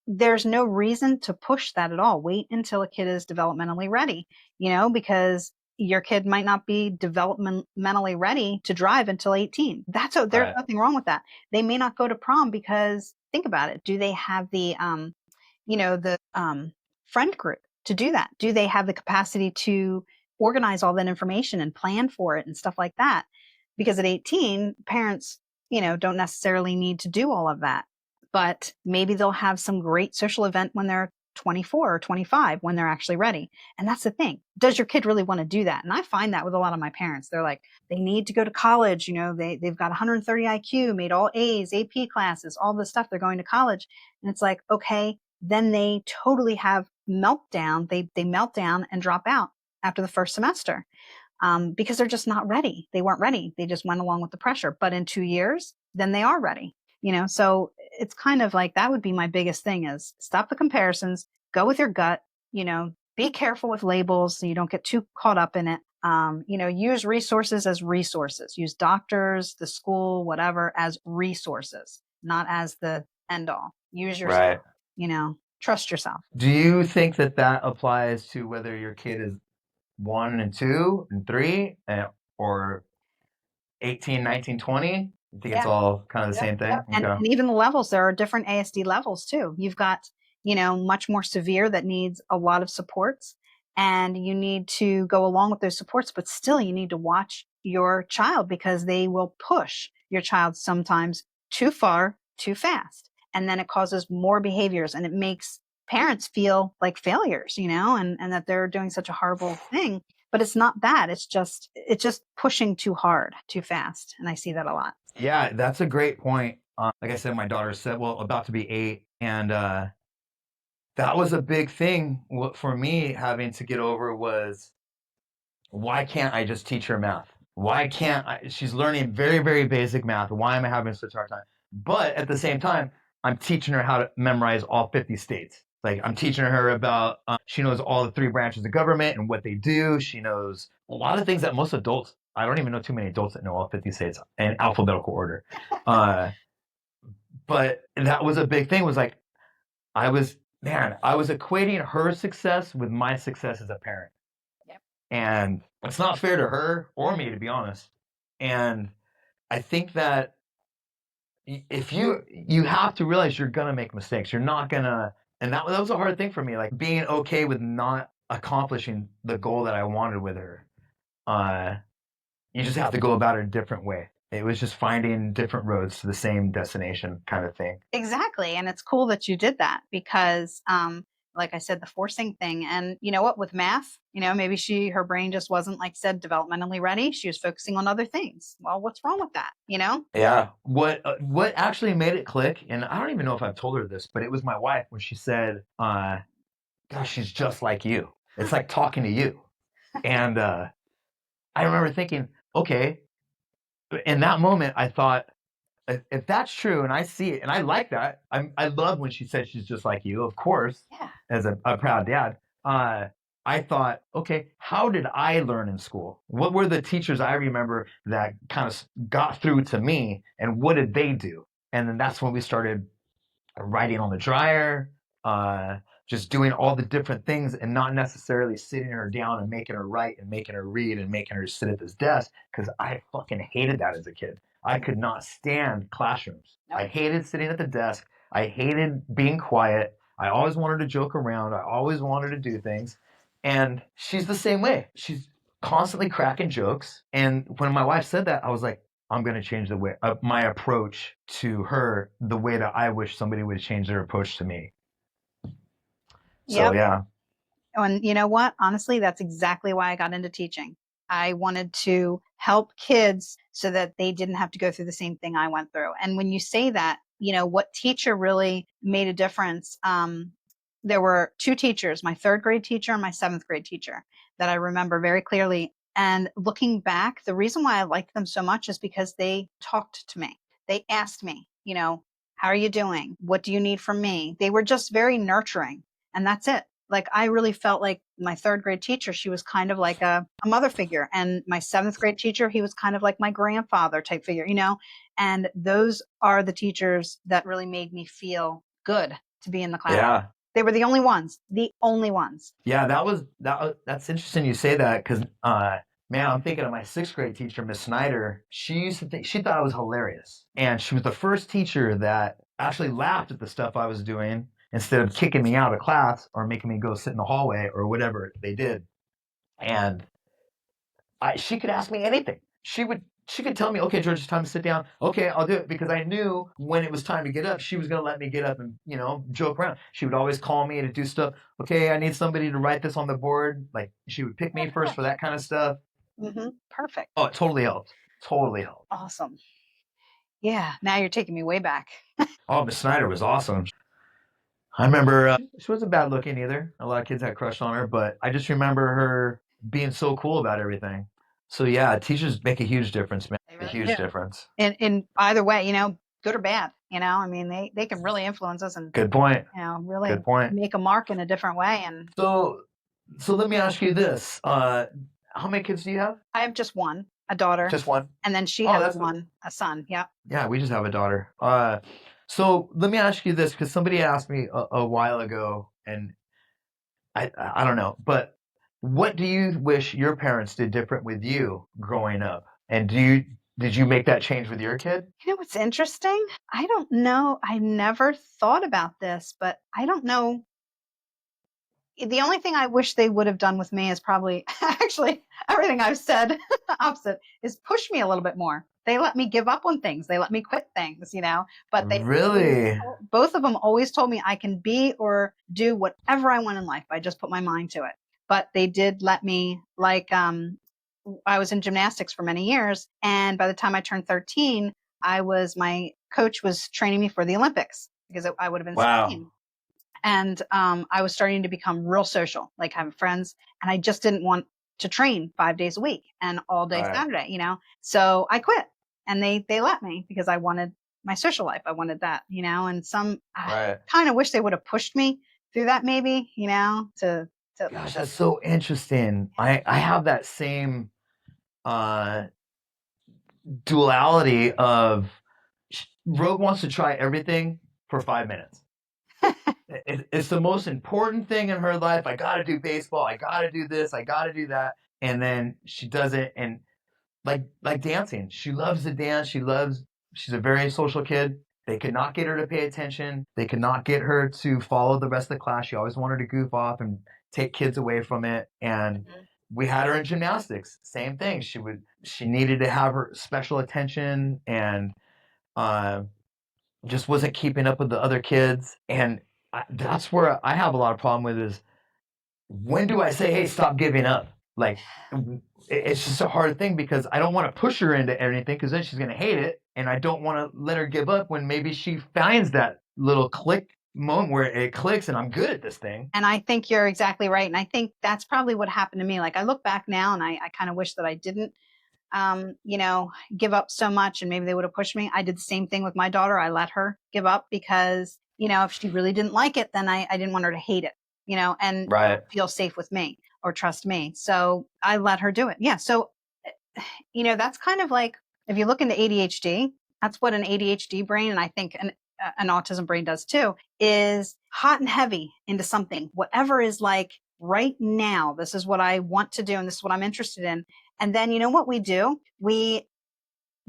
Speaker 2: there's no reason to push that at all. Wait until a kid is developmentally ready, you know, because your kid might not be developmentally ready to drive until 18. There's
Speaker 1: Right.
Speaker 2: nothing wrong with that. They may not go to prom because think about it. Do they have the you know, the friend group to do that? Do they have the capacity to organize all that information and plan for it and stuff like that? Because at 18, parents, you know, don't necessarily need to do all of that, but maybe they'll have some great social event when they're 24 or 25 when they're actually ready. And that's the thing. Does your kid really want to do that? And I find that with a lot of my parents. They're like, they need to go to college. You know, they've got 130 IQ, made all A's, AP classes, all this stuff. They're going to college. And it's like, okay, then they totally have meltdown. They melt down and drop out after the first semester, because they're just not ready. They weren't ready. They just went along with the pressure. But in 2 years, then they are ready. You know, so it's kind of like that would be my biggest thing is stop the comparisons, go with your gut. You know, be careful with labels so you don't get too caught up in it. You know, use resources as resources. Use doctors, the school, whatever, as resources, not as the end all. Use yourself.
Speaker 1: Right.
Speaker 2: You know, trust yourself.
Speaker 1: Do you think that that applies to whether your kid is 1 and 2 and 3, or 18, 19, 20? You think it's
Speaker 2: Yeah.
Speaker 1: all kind of the
Speaker 2: Yep,
Speaker 1: same thing?
Speaker 2: yep. And even the levels, there are different ASD levels too. You've got, you know, much more severe that needs a lot of supports, and you need to go along with those supports, but still you need to watch your child because they will push your child sometimes too far, too fast. And then it causes more behaviors and it makes parents feel like failures, you know, and that they're doing such a horrible thing. But it's not that. It's just pushing too hard, too fast. And I see that a lot.
Speaker 1: Yeah, that's a great point. Like I said, my daughter's about to be 8, and that was a big thing for me having to get over was why can't I just teach her math? Why can't I? She's learning very, very basic math. Why am I having such a hard time? But at the same time, I'm teaching her how to memorize all 50 states. Like I'm teaching her about, she knows all the three branches of government and what they do. She knows a lot of things that most adults, I don't even know too many adults that know all 50 states in alphabetical order. Uh, but that was a big thing was like, I was equating her success with my success as a parent.
Speaker 2: Yep.
Speaker 1: And it's not fair to her or me, to be honest. And I think that if you have to realize you're gonna make mistakes. You're not gonna, and that was a hard thing for me, like being okay with not accomplishing the goal that I wanted with her. Uh, you just have to go about it a different way. It was just finding different roads to the same destination kind of thing.
Speaker 2: Exactly. And it's cool that you did that because, like I said, the forcing thing. And you know what, with math, maybe her brain just wasn't, like said, developmentally ready. She was focusing on other things. Well, what's wrong with that?
Speaker 1: Yeah. What actually made it click, and I don't even know if I've told her this, but it was my wife when she said, "Gosh, she's just like you. It's like talking to you." And I remember thinking, okay. In that moment, I thought, if that's true, and I see it, and I like that. I love when she said she's just like you. Of course,
Speaker 2: Yeah.
Speaker 1: as a proud dad, I thought, okay, how did I learn in school? What were the teachers I remember that kind of got through to me, and what did they do? And then that's when we started writing on the dryer, uh, just doing all the different things and not necessarily sitting her down and making her write and making her read and making her sit at this desk because I fucking hated that as a kid. I could not stand classrooms. I hated sitting at the desk. I hated being quiet. I always wanted to joke around. I always wanted to do things. And she's the same way. She's constantly cracking jokes. And when my wife said that, I was like, I'm going to change the way my approach to her, the way that I wish somebody would change their approach to me. So
Speaker 2: Yep.
Speaker 1: yeah,
Speaker 2: And you know what? Honestly, that's exactly why I got into teaching. I wanted to help kids so that they didn't have to go through the same thing I went through. And when you say that, what teacher really made a difference? There were two teachers, my third grade teacher and my seventh grade teacher, that I remember very clearly. And looking back, the reason why I liked them so much is because they talked to me. They asked me, how are you doing? What do you need from me? They were just very nurturing. And that's it. Like I really felt like my third grade teacher, she was kind of like a mother figure. And my seventh grade teacher, he was kind of like my grandfather type figure. And those are the teachers that really made me feel good to be in the class.
Speaker 1: yeah,
Speaker 2: They were the only ones, the only ones.
Speaker 1: yeah. That's interesting you say that because man, I'm thinking of my sixth grade teacher, Miss Snyder. She used to think she thought I was hilarious, and she was the first teacher that actually laughed at the stuff I was doing instead of kicking me out of class or making me go sit in the hallway or whatever they did. And she could ask me anything. She could tell me, okay, George, it's time to sit down. Okay, I'll do it because I knew when it was time to get up, she was gonna let me get up and joke around. She would always call me to do stuff. Okay, I need somebody to write this on the board. Like she would pick me first for that kind of stuff.
Speaker 2: Mm-hmm. Perfect.
Speaker 1: Oh, it totally helped. Totally helped.
Speaker 2: Awesome. Yeah. Now you're taking me way back.
Speaker 1: Oh, Miss Snyder was awesome. I remember she wasn't bad looking either. A lot of kids had crushed on her, but I just remember her being so cool about everything. So yeah, teachers make a huge difference, man.
Speaker 2: They
Speaker 1: A
Speaker 2: really
Speaker 1: huge
Speaker 2: do.
Speaker 1: difference.
Speaker 2: In either way, good or bad, I mean, they can really influence us and,
Speaker 1: Good point.
Speaker 2: really
Speaker 1: Good point.
Speaker 2: make a mark in a different way. And
Speaker 1: So let me ask you this: how many kids do you have?
Speaker 2: I have just one, a daughter,
Speaker 1: Just one.
Speaker 2: and then she
Speaker 1: Oh,
Speaker 2: has
Speaker 1: that's
Speaker 2: one, a son. Yeah.
Speaker 1: yeah. We just have a daughter. So let me ask you this because somebody asked me a while ago, and I don't know, but what do you wish your parents did different with you growing up? And did you make that change with your kid?
Speaker 2: You know what's interesting? I don't know. I never thought about this, but I don't know. The only thing I wish they would have done with me is probably actually everything I've said opposite is push me a little bit more. They let me give up on things. They let me quit things, but
Speaker 1: Really?
Speaker 2: both of them always told me I can be or do whatever I want in life. I just put my mind to it. But they did let me, like, I was in gymnastics for many years. And by the time I turned 13, my coach was training me for the Olympics because I would have been
Speaker 1: Wow.
Speaker 2: 16. And I was starting to become real social, like having friends. And I just didn't want to train 5 days a week and all day
Speaker 1: Right.
Speaker 2: Saturday, So I quit and they let me because I wanted my social life. I wanted that, and I
Speaker 1: Right.
Speaker 2: kind of wish they would have pushed me through that maybe, to
Speaker 1: Gosh, that's so interesting. I have that same uh duality of Rogue wants to try everything for 5 minutes. It's the most important thing in her life. I got to do baseball. I got to do this. I got to do that. And then she does it. And like dancing, she loves to dance. She's a very social kid. They could not get her to pay attention. They could not get her to follow the rest of the class. She always wanted to goof off and take kids away from it. And we had her in gymnastics. Same thing. She needed to have her special attention and uh, just wasn't keeping up with the other kids. And that's where I have a lot of problem with is when do I say, hey, stop giving up? Like, it's just a hard thing because I don't want to push her into anything because then she's going to hate it. And I don't want to let her give up when maybe she finds that little click moment where it clicks and I'm good at this thing.
Speaker 2: And I think you're exactly right. And I think that's probably what happened to me. Like I look back now and I kind of wish that I didn't, give up so much and maybe they would have pushed me. I did the same thing with my daughter. I let her give up because, if she really didn't like it, then I didn't want her to hate it, and
Speaker 1: Right.
Speaker 2: feel safe with me or trust me. So I let her do it. Yeah. So, that's kind of like, if you look into ADHD, that's what an ADHD brain, and I think an autism brain does too, is hot and heavy into something, whatever is like right now, this is what I want to do. And this is what I'm interested in. And then, what we do? We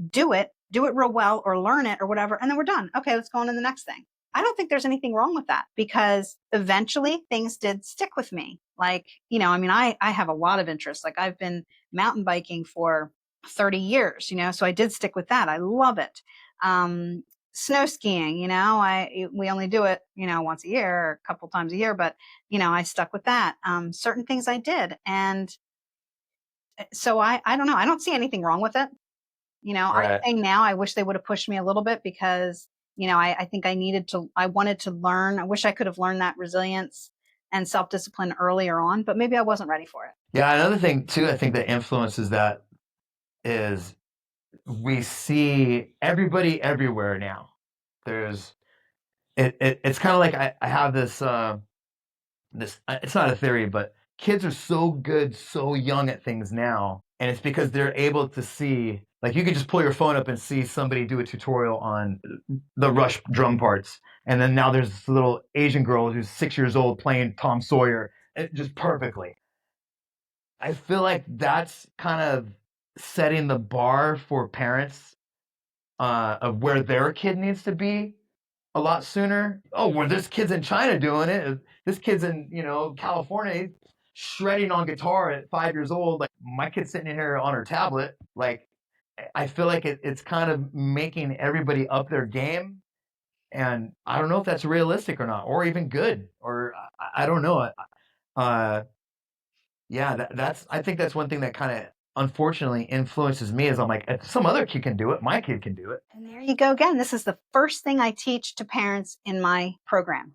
Speaker 2: do it real well or learn it or whatever. And then we're done. Okay, let's go on to the next thing. I don't think there's anything wrong with that because eventually things did stick with me. Like, I have a lot of interests. Like I've been mountain biking for 30 years, so I did stick with that. I love it. Snow skiing, we only do it, once a year or a couple times a year, but I stuck with that. Certain things I did. And so I don't know. I don't see anything wrong with it. I
Speaker 1: Right.
Speaker 2: say now I wish they would have pushed me a little bit because, I think I wanted to learn. I wish I could have learned that resilience and self-discipline earlier on, but maybe I wasn't ready for it.
Speaker 1: Yeah. Another thing too, I think that influences that is we see everybody everywhere now. There's it's kind of like I have this it's not a theory, but kids are so good so young at things now, and it's because they're able to see, like, you could just pull your phone up and see somebody do a tutorial on the Rush drum parts, and then now there's this little Asian girl who's 6 years old playing Tom Sawyer just perfectly. I feel like that's kind of setting the bar for parents of where their kid needs to be a lot sooner. Oh, well, this kid's in China doing it. This kid's in, California shredding on guitar at 5 years old. Like, my kid's sitting in here on her tablet. Like, I feel like it's kind of making everybody up their game. And I don't know if that's realistic or not, or even good, or I don't know. Uh, yeah, I think that's one thing that kind of unfortunately influences me is I'm like, if some other kid can do it, my kid can do it.
Speaker 2: And there you go again. This is the first thing I teach to parents in my program,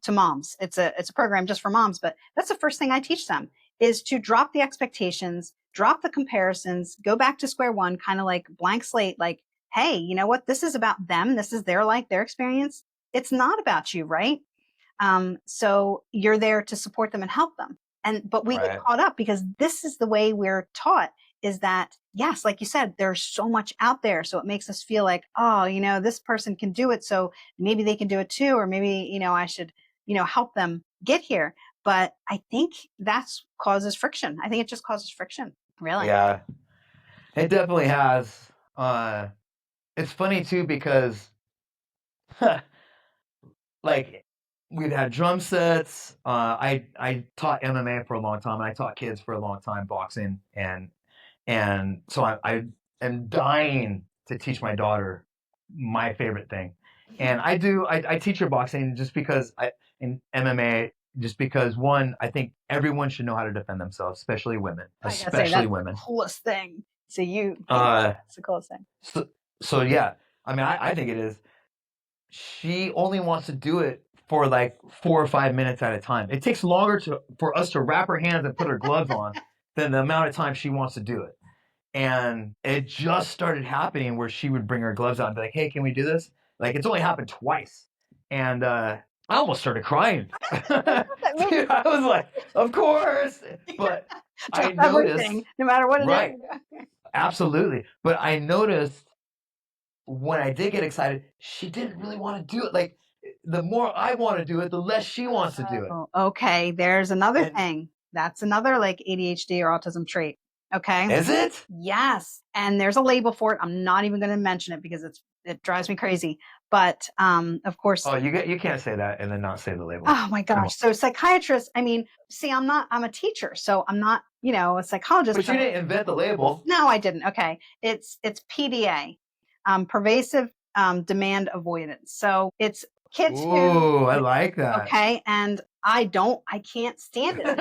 Speaker 2: to moms. It's a program just for moms, but that's the first thing I teach them is to drop the expectations, drop the comparisons, go back to square one, kind of like blank slate, like, hey, you know what? This is about them. This is their life, their experience. It's not about you, right? So you're there to support them and help them. But we get
Speaker 1: Right.
Speaker 2: caught up because this is the way we're taught is that, yes, like you said, there's so much out there. So it makes us feel like, oh, this person can do it. So maybe they can do it too. Or maybe, I should, help them get here. But I think that's causes friction. I think it just causes friction, really.
Speaker 1: Yeah, it definitely has. It's funny too because like we've had drum sets. I taught MMA for a long time. I taught kids for a long time boxing, and so I am dying to teach my daughter my favorite thing, and I teach her boxing just because in MMA just because one I think everyone should know how to defend themselves, especially women,
Speaker 2: I gotta say,
Speaker 1: especially
Speaker 2: that's the
Speaker 1: women.
Speaker 2: coolest thing. So
Speaker 1: Uh,
Speaker 2: it's the coolest thing.
Speaker 1: so, so yeah, I mean I think it is. She only wants to do it for like 4 or 5 minutes at a time. It takes longer for us to wrap her hands and put her gloves on than the amount of time she wants to do it. And it just started happening where she would bring her gloves out and be like, "Hey, can we do this?" Like it's only happened twice, and I almost started crying. Dude, I was like, "Of course," but I
Speaker 2: Drop
Speaker 1: noticed,
Speaker 2: everything, no matter what it
Speaker 1: right?
Speaker 2: is.
Speaker 1: Absolutely, but I noticed when I did get excited, she didn't really want to do it. Like the more I want to do it, the less she wants to do it.
Speaker 2: Oh, okay. There's another
Speaker 1: And
Speaker 2: thing. That's another like ADHD or autism trait. Okay.
Speaker 1: is it?
Speaker 2: Yes. And there's a label for it. I'm not even going to mention it because it drives me crazy. But of course,
Speaker 1: Oh, you can't say that and then not say the label.
Speaker 2: oh my
Speaker 1: Come on.
Speaker 2: gosh. So psychiatrists, I mean, see, I'm a teacher, so I'm not, a psychologist.
Speaker 1: But you didn't invent the label.
Speaker 2: No, I didn't. Okay. It's PDA, pervasive demand avoidance. So it's kids who,
Speaker 1: Ooh, I like that.
Speaker 2: okay, and I can't stand it.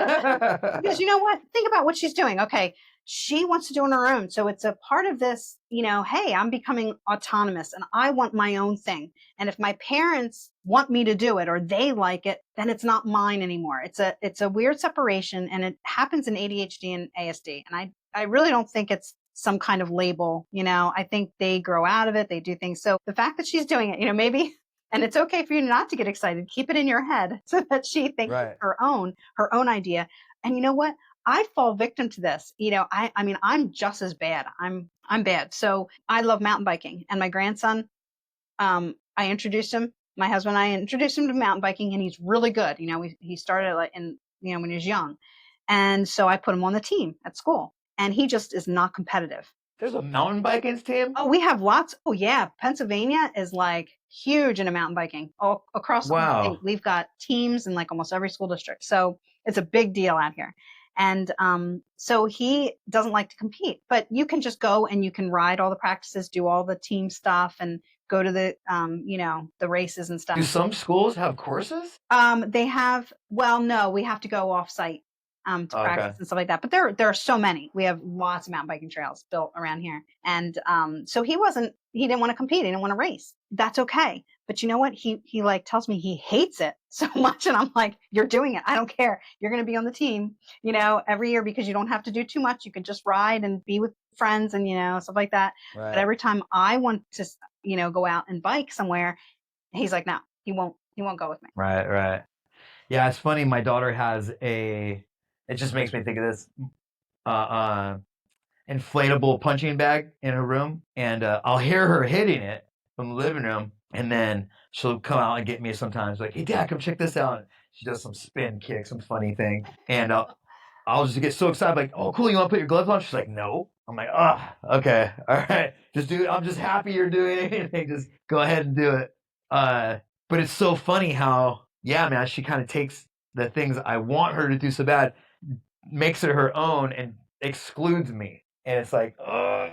Speaker 2: Because you know what? Think about what she's doing. Okay. She wants to do it on her own. So it's a part of this, hey, I'm becoming autonomous and I want my own thing. And if my parents want me to do it or they like it, then it's not mine anymore. It's a weird separation and it happens in ADHD and ASD. And I really don't think it's some kind of label, I think they grow out of it, they do things. So the fact that she's doing it, maybe and it's okay for you not to get excited. Keep it in your head so that she thinks it's
Speaker 1: Right.
Speaker 2: her own idea. And you know what? I fall victim to this. I mean, I'm just as bad. I'm bad. So I love mountain biking, and my grandson, I introduced him. My husband and I introduced him to mountain biking, and he's really good. He started like when he was young, and so I put him on the team at school, and he just is not competitive.
Speaker 1: There's a mountain biking team?
Speaker 2: Oh, we have lots. Oh, yeah. Pennsylvania is like huge into mountain biking all across the whole state.
Speaker 1: Wow.
Speaker 2: We've got teams in like almost every school district. So it's a big deal out here. And so he doesn't like to compete, but you can just go and you can ride all the practices, do all the team stuff, and go to the races and
Speaker 1: Do
Speaker 2: stuff.
Speaker 1: some schools have courses?
Speaker 2: They have, well, no, we have to go off site to
Speaker 1: Okay.
Speaker 2: practice and stuff like that. But there are so many. We have lots of mountain biking trails built around here. And so he didn't want to compete. He didn't want to race. That's okay. But you know what? He like tells me he hates it so much. And I'm like, you're doing it. I don't care. You're going to be on the team, every year because you don't have to do too much. You can just ride and be with friends and, stuff like that. But
Speaker 1: Right.
Speaker 2: every time I want to, go out and bike somewhere, he's like, no, he won't go with me.
Speaker 1: Right, right. Yeah, it's funny. My daughter has it just makes me think of this uh, uh, inflatable punching bag in her room, and I'll hear her hitting it from the living room, and then she'll come out and get me sometimes, like, "Hey, Dad, come check this out." She does some spin kick, some funny thing, and I'll just get so excited, like, "Oh, cool, you want to put your gloves on?" She's like, "No." I'm like, "Oh, okay, all right, just do it. I'm just happy you're doing anything. Just go ahead and do it." Uh, but it's so funny how, yeah, man, she kind of takes the things I want her to do so bad, makes it her own, and excludes me. And it's like, oh,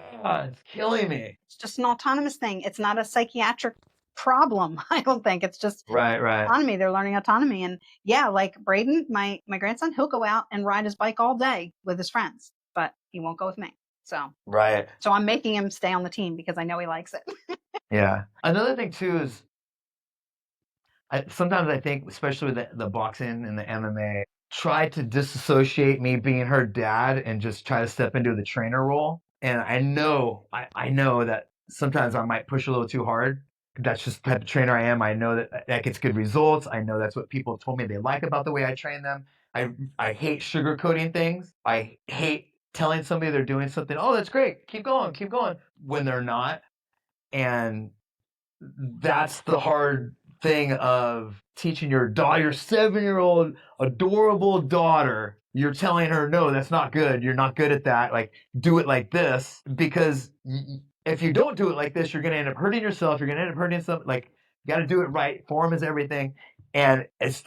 Speaker 1: it's killing me.
Speaker 2: It's just an autonomous thing. It's not a psychiatric problem. I don't think it's just
Speaker 1: Right, right.
Speaker 2: autonomy. They're learning autonomy. And yeah, like Braden, my grandson, he'll go out and ride his bike all day with his friends, but he won't go with me. So,
Speaker 1: Right.
Speaker 2: so I'm making him stay on the team because I know he likes it.
Speaker 1: Yeah. Another thing too is sometimes I think, especially with the boxing and the MMA, try to disassociate me being her dad and just try to step into the trainer role. And I know that sometimes I might push a little too hard. That's just the type of trainer I am. I know that gets good results. I know that's what people have told me they like about the way I train them. I hate sugarcoating things. I hate telling somebody they're doing something. Oh, that's great. Keep going when they're not. And that's the hard thing of teaching your 7-year-old adorable daughter. You're telling her, no, that's not good. You're not good at that. Like, do it like this. Because if you don't do it like this, you're going to end up hurting yourself. You're going to end up hurting something. Like, you got to do it right. Form is everything. And it's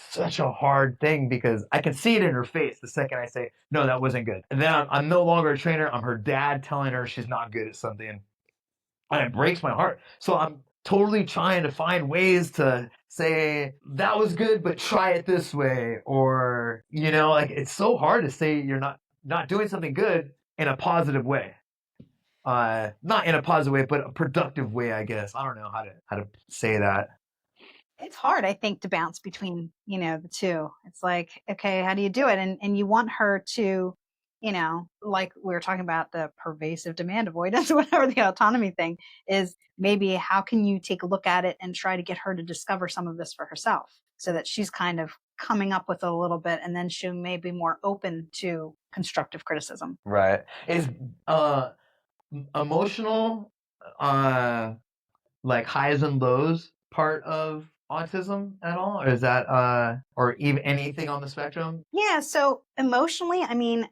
Speaker 1: such a hard thing because I can see it in her face the second I say, no, that wasn't good. And then I'm no longer a trainer. I'm her dad telling her she's not good at something. And it breaks my heart. So I'm totally trying to find ways to say that was good, but try it this way. Or, like it's so hard to say you're not doing something good in a positive way. Not in a positive way, but a productive way, I guess. I don't know how to say that.
Speaker 2: It's hard, I think, to bounce between, the two. It's like, okay, how do you do it? And you want her to, like we were talking about the pervasive demand avoidance, whatever the autonomy thing is, maybe how can you take a look at it and try to get her to discover some of this for herself so that she's kind of coming up with it a little bit, and then she may be more open to constructive criticism.
Speaker 1: Right. Is emotional like highs and lows part of autism at all? Or is that or even anything on the spectrum?
Speaker 2: Yeah, so emotionally, I mean,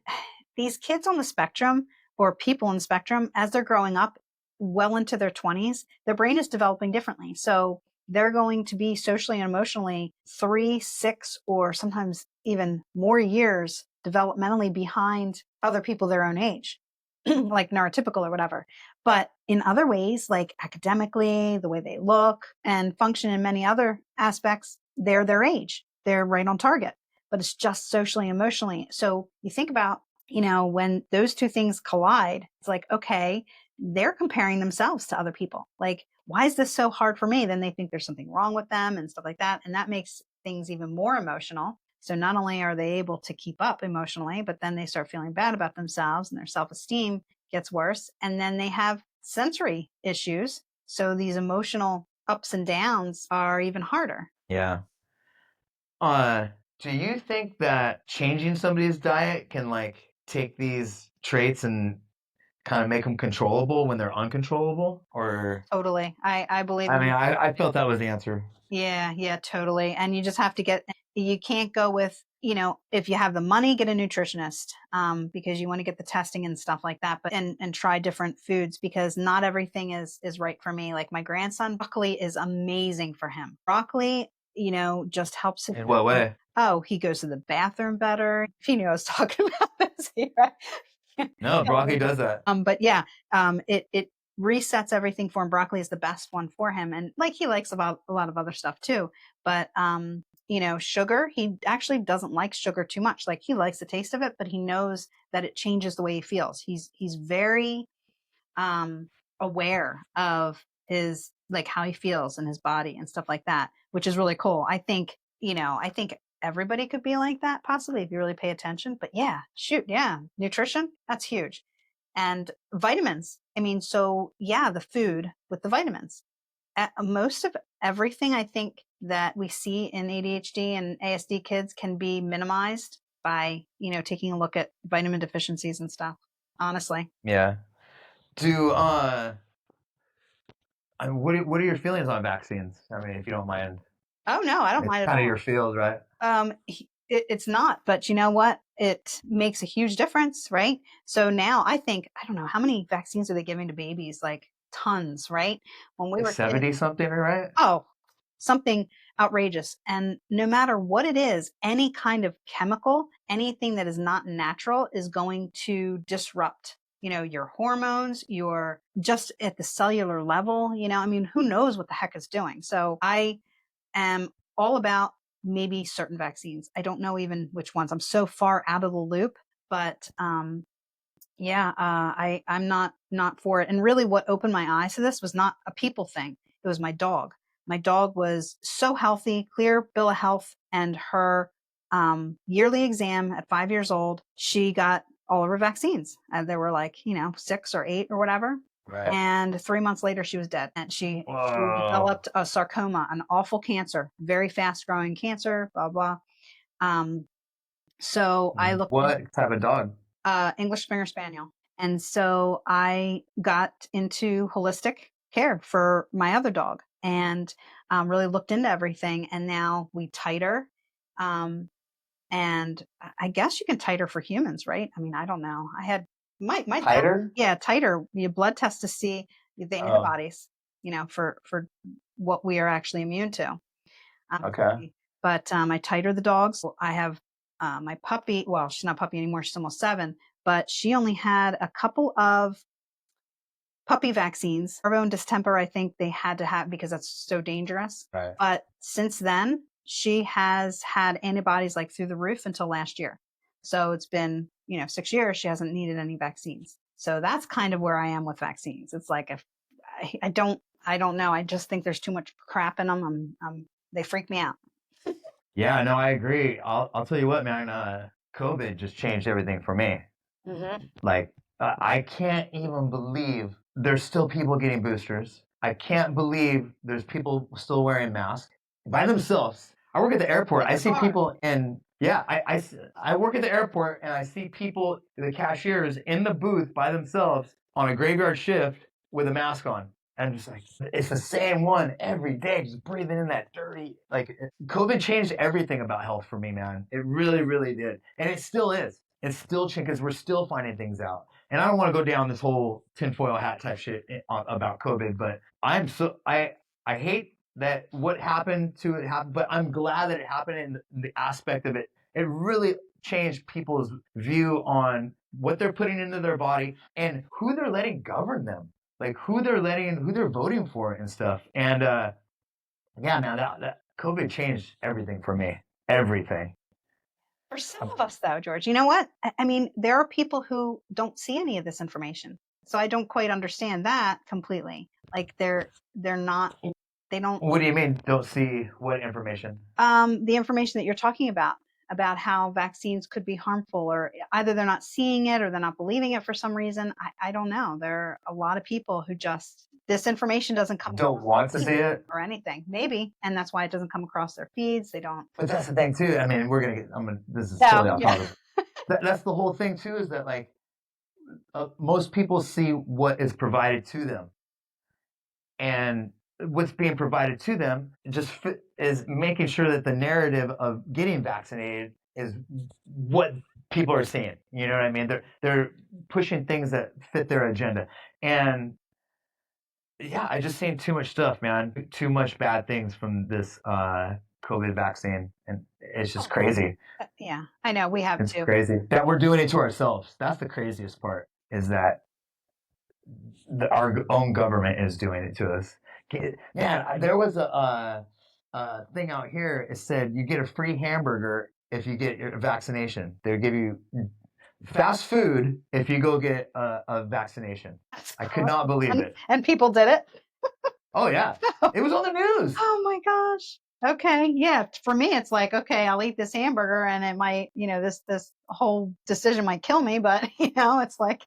Speaker 2: these kids on the spectrum or people on the spectrum, as they're growing up well into their 20s, their brain is developing differently. So they're going to be socially and emotionally 3, 6, or sometimes even more years developmentally behind other people their own age, like neurotypical or whatever. But in other ways, like academically, the way they look and function in many other aspects, they're their age. They're right on target, but it's just socially, emotionally. So you think about, when those two things collide, it's like, okay, they're comparing themselves to other people. Like, why is this so hard for me? Then they think there's something wrong with them and stuff like that. And that makes things even more emotional. So not only are they able to keep up emotionally, but then they start feeling bad about themselves and their self-esteem gets worse. And then they have sensory issues. So these emotional ups and downs are even harder.
Speaker 1: Yeah. Do you think that changing somebody's diet can like take these traits and kind of make them controllable when they're uncontrollable? Or
Speaker 2: Totally. I believe
Speaker 1: I
Speaker 2: in
Speaker 1: mean,
Speaker 2: that.
Speaker 1: I felt that was the answer.
Speaker 2: Yeah, totally. And you just have to you can't go with, if you have the money, get a nutritionist, because you want to get the testing and stuff like that, but, and try different foods because not everything is right for me. Like my grandson, broccoli is amazing for him. Broccoli, just helps him.
Speaker 1: In what way?
Speaker 2: Oh, he goes to the bathroom better. If you knew I was talking about this, right?
Speaker 1: No, broccoli does that.
Speaker 2: But yeah, it resets everything for him. Broccoli is the best one for him, and like he likes about a lot of other stuff too. But sugar, he actually doesn't like sugar too much. Like he likes the taste of it, but he knows that it changes the way he feels. He's very aware of his, like, how he feels in his body and stuff like that, which is really cool. I think everybody could be like that possibly if you really pay attention. But yeah, shoot, yeah, nutrition, that's huge. And vitamins. I mean, so yeah, the food with the vitamins. Most of everything I think that we see in ADHD and ASD kids can be minimized by, taking a look at vitamin deficiencies and stuff, honestly.
Speaker 1: Yeah. Do what are your feelings on vaccines? I mean, if you don't mind.
Speaker 2: Oh no, I don't
Speaker 1: It's
Speaker 2: mind at
Speaker 1: kind of
Speaker 2: all.
Speaker 1: your field, right?
Speaker 2: It's not, but you know what? It makes a huge difference, right? So now I think, I don't know, how many vaccines are they giving to babies? Like tons, right? When we
Speaker 1: Like
Speaker 2: were kids,
Speaker 1: 70 something, right?
Speaker 2: oh, something outrageous. And no matter what it is, any kind of chemical, anything that is not natural is going to disrupt, your hormones, your just at the cellular level, I mean, who knows what the heck is doing. So I am all about maybe certain vaccines. I don't know even which ones. I'm so far out of the loop, but yeah, I'm not for it. And really, what opened my eyes to this was not a people thing. It was my dog. My dog was so healthy, clear bill of health, and her yearly exam at 5 years old, she got all of her vaccines. There were like 6 or 8 or whatever.
Speaker 1: Right.
Speaker 2: And 3 months later, she was dead. And she
Speaker 1: Whoa.
Speaker 2: developed a sarcoma, an awful cancer, very fast growing cancer. Blah blah. Um, so I looked
Speaker 1: What type of dog?
Speaker 2: English Springer Spaniel. And so I got into holistic care for my other dog and really looked into everything. And now we titer. And I guess you can titer for humans, right? I mean, I don't know. I had my dad,
Speaker 1: Tighter?
Speaker 2: yeah, titer. You blood test to see the
Speaker 1: Oh,
Speaker 2: antibodies, for what we are actually immune to.
Speaker 1: okay.
Speaker 2: But I titer the dogs. I have my puppy. Well, she's not a puppy anymore. She's almost 7, but she only had a couple of puppy vaccines. Parvo and distemper, I think they had to have because that's so dangerous.
Speaker 1: Right.
Speaker 2: But since then, she has had antibodies like through the roof until last year. So it's been, 6 years. She hasn't needed any vaccines. So that's kind of where I am with vaccines. It's like if I don't know. I just think there's too much crap in them. They freak me out.
Speaker 1: Yeah, no, I agree. I'll tell you what, man, COVID just changed everything for me. Like, I can't even believe there's still people getting boosters. I can't believe there's people still wearing masks by themselves. I work at the airport. I see people in, yeah, I work at the airport and I see people, the cashiers in the booth by themselves on a graveyard shift with a mask on. And I'm just like, it's the same one every day, just breathing in that dirty, like, COVID changed everything about health for me, man. It really, really did. And it still is. It's still changing because we're still finding things out. And I don't want to go down this whole tinfoil hat type shit about COVID, but I hate that what happened to it happened, but I'm glad that it happened in the aspect of it. It really changed people's view on what they're putting into their body and who they're letting govern them, like who they're voting for and stuff. And yeah, man, that COVID changed everything for me, everything.
Speaker 2: For some of us, though, George, you know what? I mean, there are people who don't see any of this information. So I don't quite understand that completely. Like they're not, they don't.
Speaker 1: What do you mean? Don't see what information?
Speaker 2: The information that you're talking about how vaccines could be harmful, or either they're not seeing it or they're not believing it for some reason. I don't know. There are a lot of people who just, this information doesn't come
Speaker 1: Don't want to see it
Speaker 2: or anything, maybe, and that's why it doesn't come across their feeds. They don't.
Speaker 1: But that's the thing too. I mean, this is totally off topic. That's the whole thing too, is that like most people see what is provided to them, and what's being provided to them is making sure that the narrative of getting vaccinated is what people are seeing. You know what I mean? They're pushing things that fit their agenda, and yeah, I just seen too much stuff, man. Too much bad things from this COVID vaccine, and it's just crazy.
Speaker 2: Yeah, I know we have
Speaker 1: It's
Speaker 2: to.
Speaker 1: crazy that we're doing it to ourselves. That's the craziest part, is that our own government is doing it to us. Man, there was a thing out here. It said you get a free hamburger if you get your vaccination. They give you fast food if you go get a vaccination. I could not believe it.
Speaker 2: And people did it.
Speaker 1: Oh yeah, it was on the news.
Speaker 2: Oh my gosh. Okay, yeah. For me, it's like, okay, I'll eat this hamburger, and it might, this whole decision might kill me, but it's like,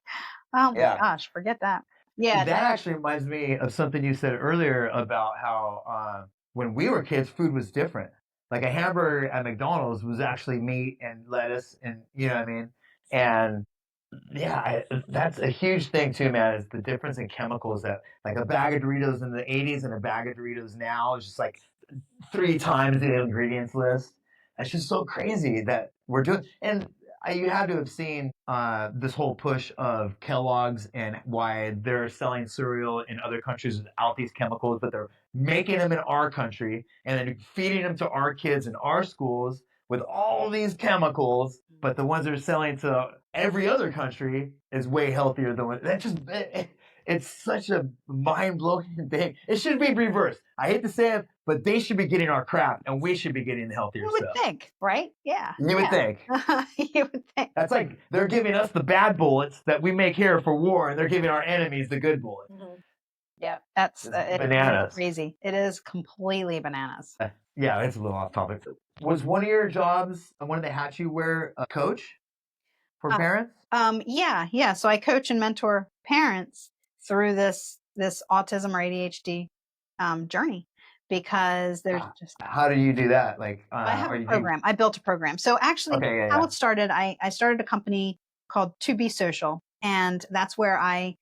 Speaker 2: oh my gosh, forget that. Yeah,
Speaker 1: that actually reminds me of something you said earlier about how when we were kids, food was different. Like a hamburger at McDonald's was actually meat and lettuce, and you know what I mean. And yeah, that's a huge thing too, man. Is the difference in chemicals, that like a bag of Doritos in the '80s and a bag of Doritos now is just like 3 times the ingredients list. That's just so crazy that we're doing. And you had to have seen this whole push of Kellogg's and why they're selling cereal in other countries without these chemicals, but they're making them in our country and then feeding them to our kids in our schools with all these chemicals. But the ones that are selling to every other country is way healthier than what that just. It's such a mind-blowing thing. It should be reversed. I hate to say it, but they should be getting our crap, and we should be getting the healthier stuff.
Speaker 2: You would think, right? Yeah.
Speaker 1: You would think.
Speaker 2: You would think.
Speaker 1: That's like they're giving us the bad bullets that we make here for war, and they're giving our enemies the good bullets.
Speaker 2: Mm-hmm. Yeah, that's
Speaker 1: bananas.
Speaker 2: Crazy. It is completely bananas.
Speaker 1: Yeah, it's a little off topic. Was one of your jobs, one of the hats you wear, a coach for parents?
Speaker 2: Yeah. So I coach and mentor parents through this autism or ADHD journey, because there's just.
Speaker 1: How do you do that? Like,
Speaker 2: I have a program. I built a program. So actually, how it started, I started a company called To Be Social, and that's where I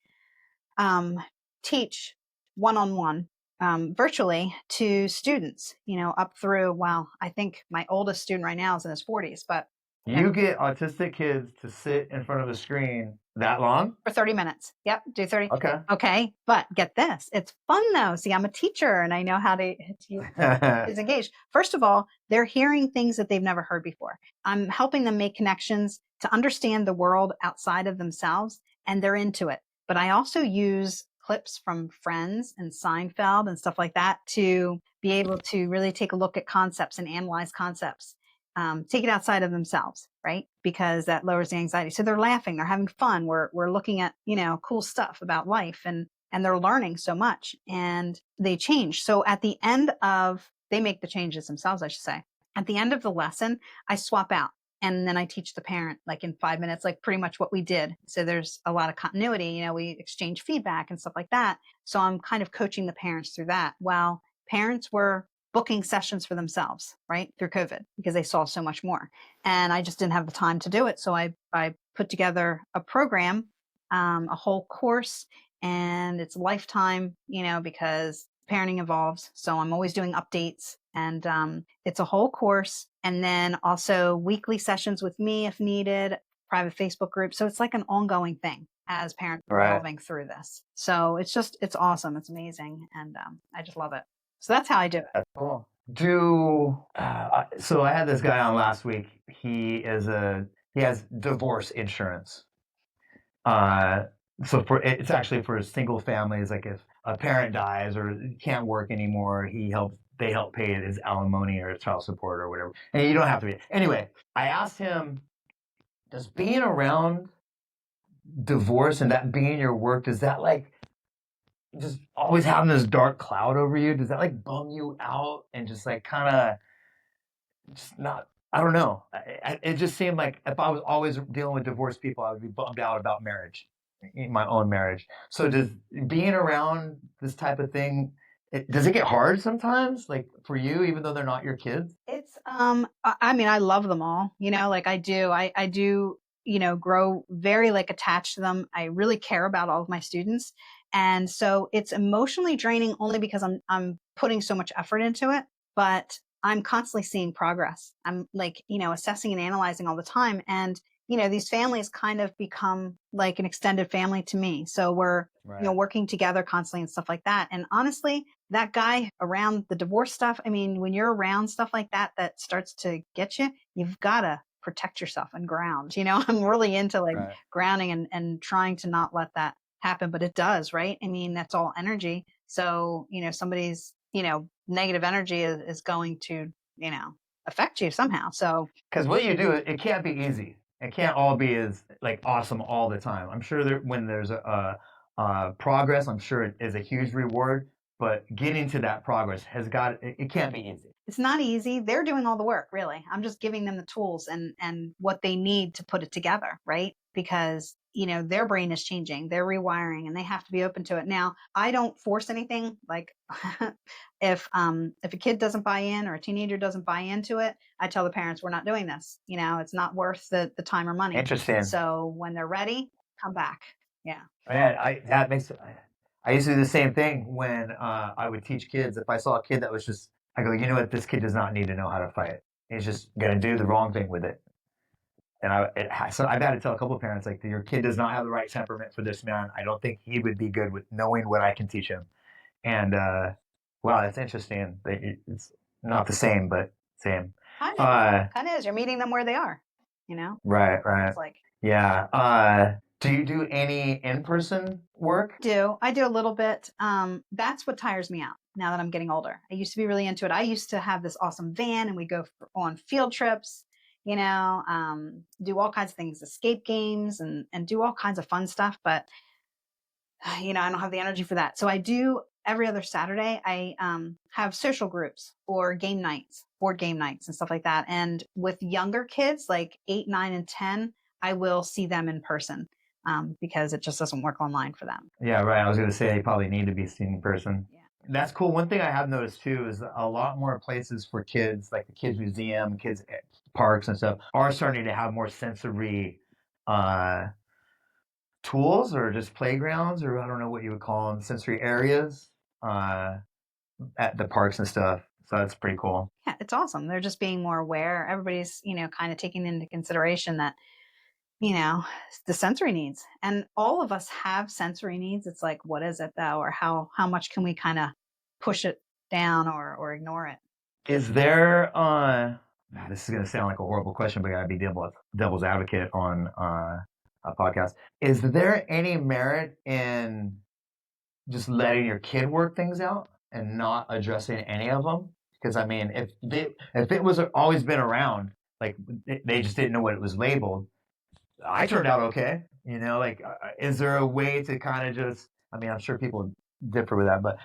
Speaker 2: teach one-on-one virtually to students, up through, well, I think my oldest student right now is in his 40s, but
Speaker 1: you get autistic kids to sit in front of a screen that long?
Speaker 2: For 30 minutes. Yep, do 30.
Speaker 1: Okay.
Speaker 2: But get this. It's fun though. See, I'm a teacher and I know how to engage. First of all, they're hearing things that they've never heard before. I'm helping them make connections to understand the world outside of themselves, and they're into it. But I also use clips from Friends and Seinfeld and stuff like that to be able to really take a look at concepts and analyze concepts. Take it outside of themselves, right? Because that lowers the anxiety. So they're laughing, they're having fun. We're looking at, cool stuff about life, and they're learning so much, and they change. So at the end of, they make the changes themselves, I should say. At the end of the lesson, I swap out. and then I teach the parent like in 5 minutes, like pretty much what we did. So there's a lot of continuity. We exchange feedback and stuff like that. So I'm kind of coaching the parents through that while parents were booking sessions for themselves, right, through COVID because they saw so much more. And I just didn't have the time to do it. So I put together a program, a whole course, and it's lifetime, because parenting evolves. So I'm always doing updates, and it's a whole course. And then also weekly sessions with me if needed, private Facebook group. So it's like an ongoing thing as parents evolving through this. So it's awesome. It's amazing. And I just love it. So that's how I do it.
Speaker 1: That's cool. So I had this guy on last week. He has divorce insurance. So it's actually for single families. Like if a parent dies or can't work anymore, they help pay his alimony or his child support or whatever. And you don't have to be. Anyway, I asked him, does being around divorce and that being your work, does that like just always having this dark cloud over you, does that like bum you out and just like kind of just not, I don't know. It just seemed like if I was always dealing with divorced people, I would be bummed out about marriage, my own marriage. So does being around this type of thing, does it get hard sometimes, like for you, even though they're not your kids?
Speaker 2: It's I mean, I love them all, like I do. I do, grow very like attached to them. I really care about all of my students. And so it's emotionally draining only because I'm putting so much effort into it, but I'm constantly seeing progress. I'm like, assessing and analyzing all the time. And these families kind of become like an extended family to me. So we're, working together constantly and stuff like that. And honestly, that guy around the divorce stuff, I mean, when you're around stuff like that, that starts to get you, you've got to protect yourself and ground. I'm really into like grounding and trying to not let that happen, but it does, right? I mean, that's all energy. So, somebody's, negative energy is going to, affect you somehow. So,
Speaker 1: because what you do, it can't be easy. It can't all be as like awesome all the time. I'm sure when there's progress, I'm sure it is a huge reward. But getting to that progress it can't be easy.
Speaker 2: It's not easy. They're doing all the work, really. I'm just giving them the tools and what they need to put it together, right? Because, their brain is changing, they're rewiring, and they have to be open to it. Now, I don't force anything. Like if a kid doesn't buy in or a teenager doesn't buy into it, I tell the parents, we're not doing this. It's not worth the time or money.
Speaker 1: Interesting.
Speaker 2: So when they're ready, come back. Yeah.
Speaker 1: Man, I used to do the same thing when I would teach kids. If I saw a kid that was just, I go, you know what, this kid does not need to know how to fight. He's just gonna do the wrong thing with it. And so I've had to tell a couple of parents, like, your kid does not have the right temperament for this man. I don't think he would be good with knowing what I can teach him. And wow, that's interesting. It's not the same, but same.
Speaker 2: Kind of is. You're meeting them where they are,
Speaker 1: Right.
Speaker 2: It's like,
Speaker 1: yeah. Do you do any in-person work?
Speaker 2: I do a little bit. That's what tires me out now that I'm getting older. I used to be really into it. I used to have this awesome van and we go on field trips, do all kinds of things, escape games and do all kinds of fun stuff. But, I don't have the energy for that. So I do every other Saturday. I have social groups or game nights, board game nights and stuff like that. And with younger kids, like 8, 9, and 10, I will see them in person. Because it just doesn't work online for them.
Speaker 1: Yeah, right. I was going to say they probably need to be seen in person.
Speaker 2: Yeah.
Speaker 1: That's cool. One thing I have noticed too is a lot more places for kids, like the kids museum, kids parks and stuff, are starting to have more sensory tools or just playgrounds, or I don't know what you would call them, sensory areas at the parks and stuff. So that's pretty cool.
Speaker 2: Yeah, it's awesome. They're just being more aware. Everybody's, kind of taking into consideration that the sensory needs, and all of us have sensory needs. It's like, what is it though? Or how much can we kind of push it down or ignore it?
Speaker 1: Is there, this is going to sound like a horrible question, but I gotta be devil's advocate on a podcast. Is there any merit in just letting your kid work things out and not addressing any of them? Because I mean, if it was always been around, like they just didn't know what it was labeled, I turned out okay. Like, is there a way to kind of just, I mean, I'm sure people differ with that, but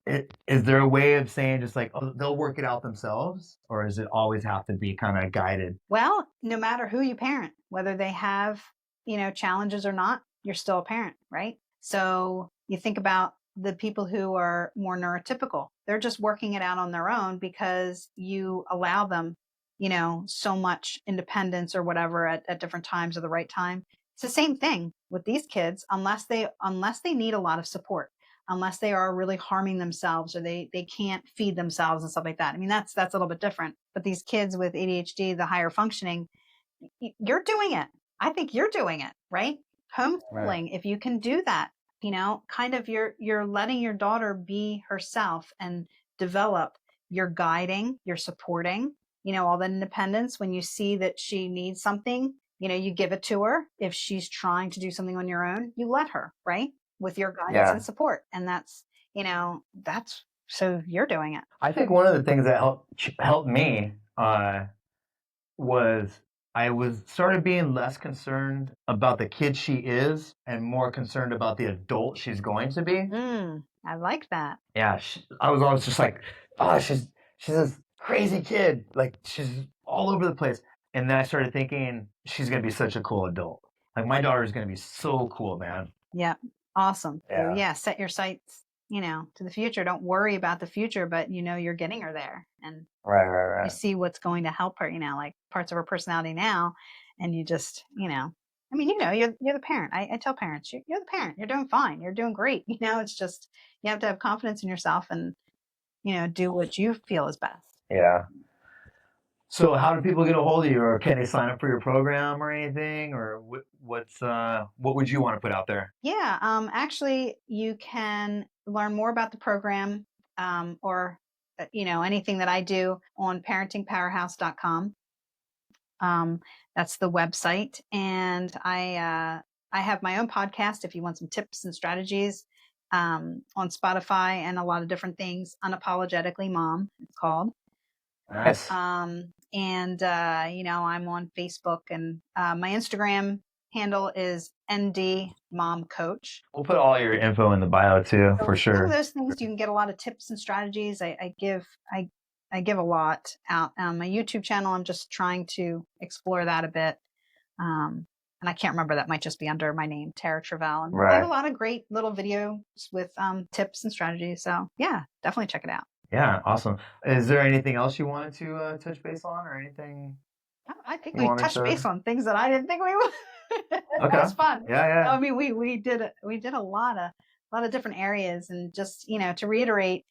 Speaker 1: is there a way of saying just like, oh, they'll work it out themselves, or does it always have to be kind of guided?
Speaker 2: Well, no matter who you parent, whether they have, challenges or not, you're still a parent, right? So you think about the people who are more neurotypical. They're just working it out on their own because you allow them, so much independence or whatever at different times or the right time. It's the same thing with these kids, unless they need a lot of support, unless they are really harming themselves or they can't feed themselves and stuff like that. I mean, that's a little bit different. But these kids with ADHD, the higher functioning, you're doing it. I think you're doing it, right?
Speaker 1: Right.
Speaker 2: Homeschooling, if you can do that, kind of you're letting your daughter be herself and develop. You're guiding, you're supporting, all the independence. When you see that she needs something, you give it to her. If she's trying to do something on your own, you let her, right? With your guidance
Speaker 1: Yeah.
Speaker 2: and support. And that's so you're doing it.
Speaker 1: I think one of the things that helped me was I was started being less concerned about the kid she is and more concerned about the adult she's going to be.
Speaker 2: I like that.
Speaker 1: Yeah, I was always just like, oh, she's this crazy kid, like she's all over the place. And then I started thinking she's gonna be such a cool adult. Like my daughter's gonna be so cool, man.
Speaker 2: Yeah. Awesome. So
Speaker 1: Yeah.
Speaker 2: yeah, set your sights, to the future. Don't worry about the future, but you're getting her there and
Speaker 1: Right,
Speaker 2: you
Speaker 1: right,
Speaker 2: see what's going to help her, like parts of her personality now. And you just, I mean, you're the parent. I tell parents, you're the parent. You're doing fine. You're doing great. It's just, you have to have confidence in yourself and, do what you feel is best.
Speaker 1: yeah. So how do people get a hold of you, or can they sign up for your program or anything, or what would you want to put out there?
Speaker 2: Yeah. Actually, you can learn more about the program or, anything that I do on parentingpowerhouse.com. That's the website. And I have my own podcast if you want some tips and strategies on Spotify and a lot of different things. Unapologetically Mom, it's called.
Speaker 1: Nice.
Speaker 2: And I'm on Facebook and my Instagram handle is ND Mom Coach.
Speaker 1: We'll put all your info in the bio too,
Speaker 2: So
Speaker 1: for
Speaker 2: some of
Speaker 1: sure.
Speaker 2: those things you can get a lot of tips and strategies. I give a lot out on my YouTube channel. I'm just trying to explore that a bit. And I can't remember, that might just be under my name, Tara Trievel. And I have a
Speaker 1: Right.
Speaker 2: lot of great little videos with tips and strategies. So yeah, definitely check it out.
Speaker 1: Yeah, awesome. Is there anything else you wanted to touch base on, or anything
Speaker 2: I think
Speaker 1: you
Speaker 2: we
Speaker 1: wanted
Speaker 2: touched
Speaker 1: to?
Speaker 2: base on things that I didn't think we would. That
Speaker 1: Okay.
Speaker 2: was fun.
Speaker 1: Yeah, yeah.
Speaker 2: I mean, we did a lot of different areas, and just to reiterate,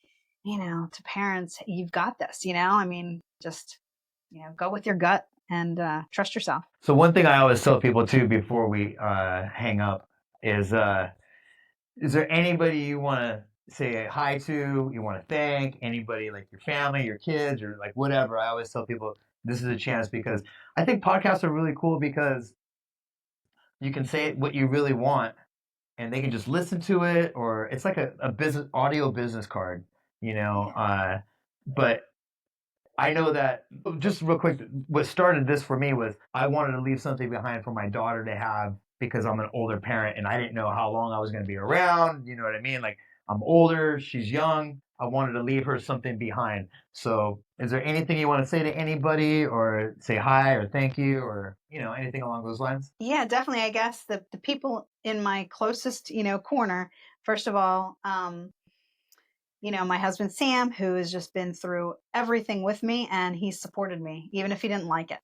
Speaker 2: to parents, you've got this. I mean, just go with your gut and trust yourself.
Speaker 1: So one thing I always tell people too before we hang up is there anybody you want to say hi to, you want to thank, anybody like your family, your kids, or like whatever? I always tell people this is a chance, because I think podcasts are really cool because you can say what you really want and they can just listen to it, or it's like a business audio business card, you know. But I know that, just real quick, what started this for me was I wanted to leave something behind for my daughter to have, because I'm an older parent and I didn't know how long I was going to be around. You know what I mean? Like, I'm older, she's young. I wanted to leave her something behind. So, is there anything you want to say to anybody, or say hi, or thank you, or anything along those lines?
Speaker 2: Yeah, definitely. I guess the people in my closest, corner, first of all, my husband, Sam, who has just been through everything with me, and he supported me, even if he didn't like it,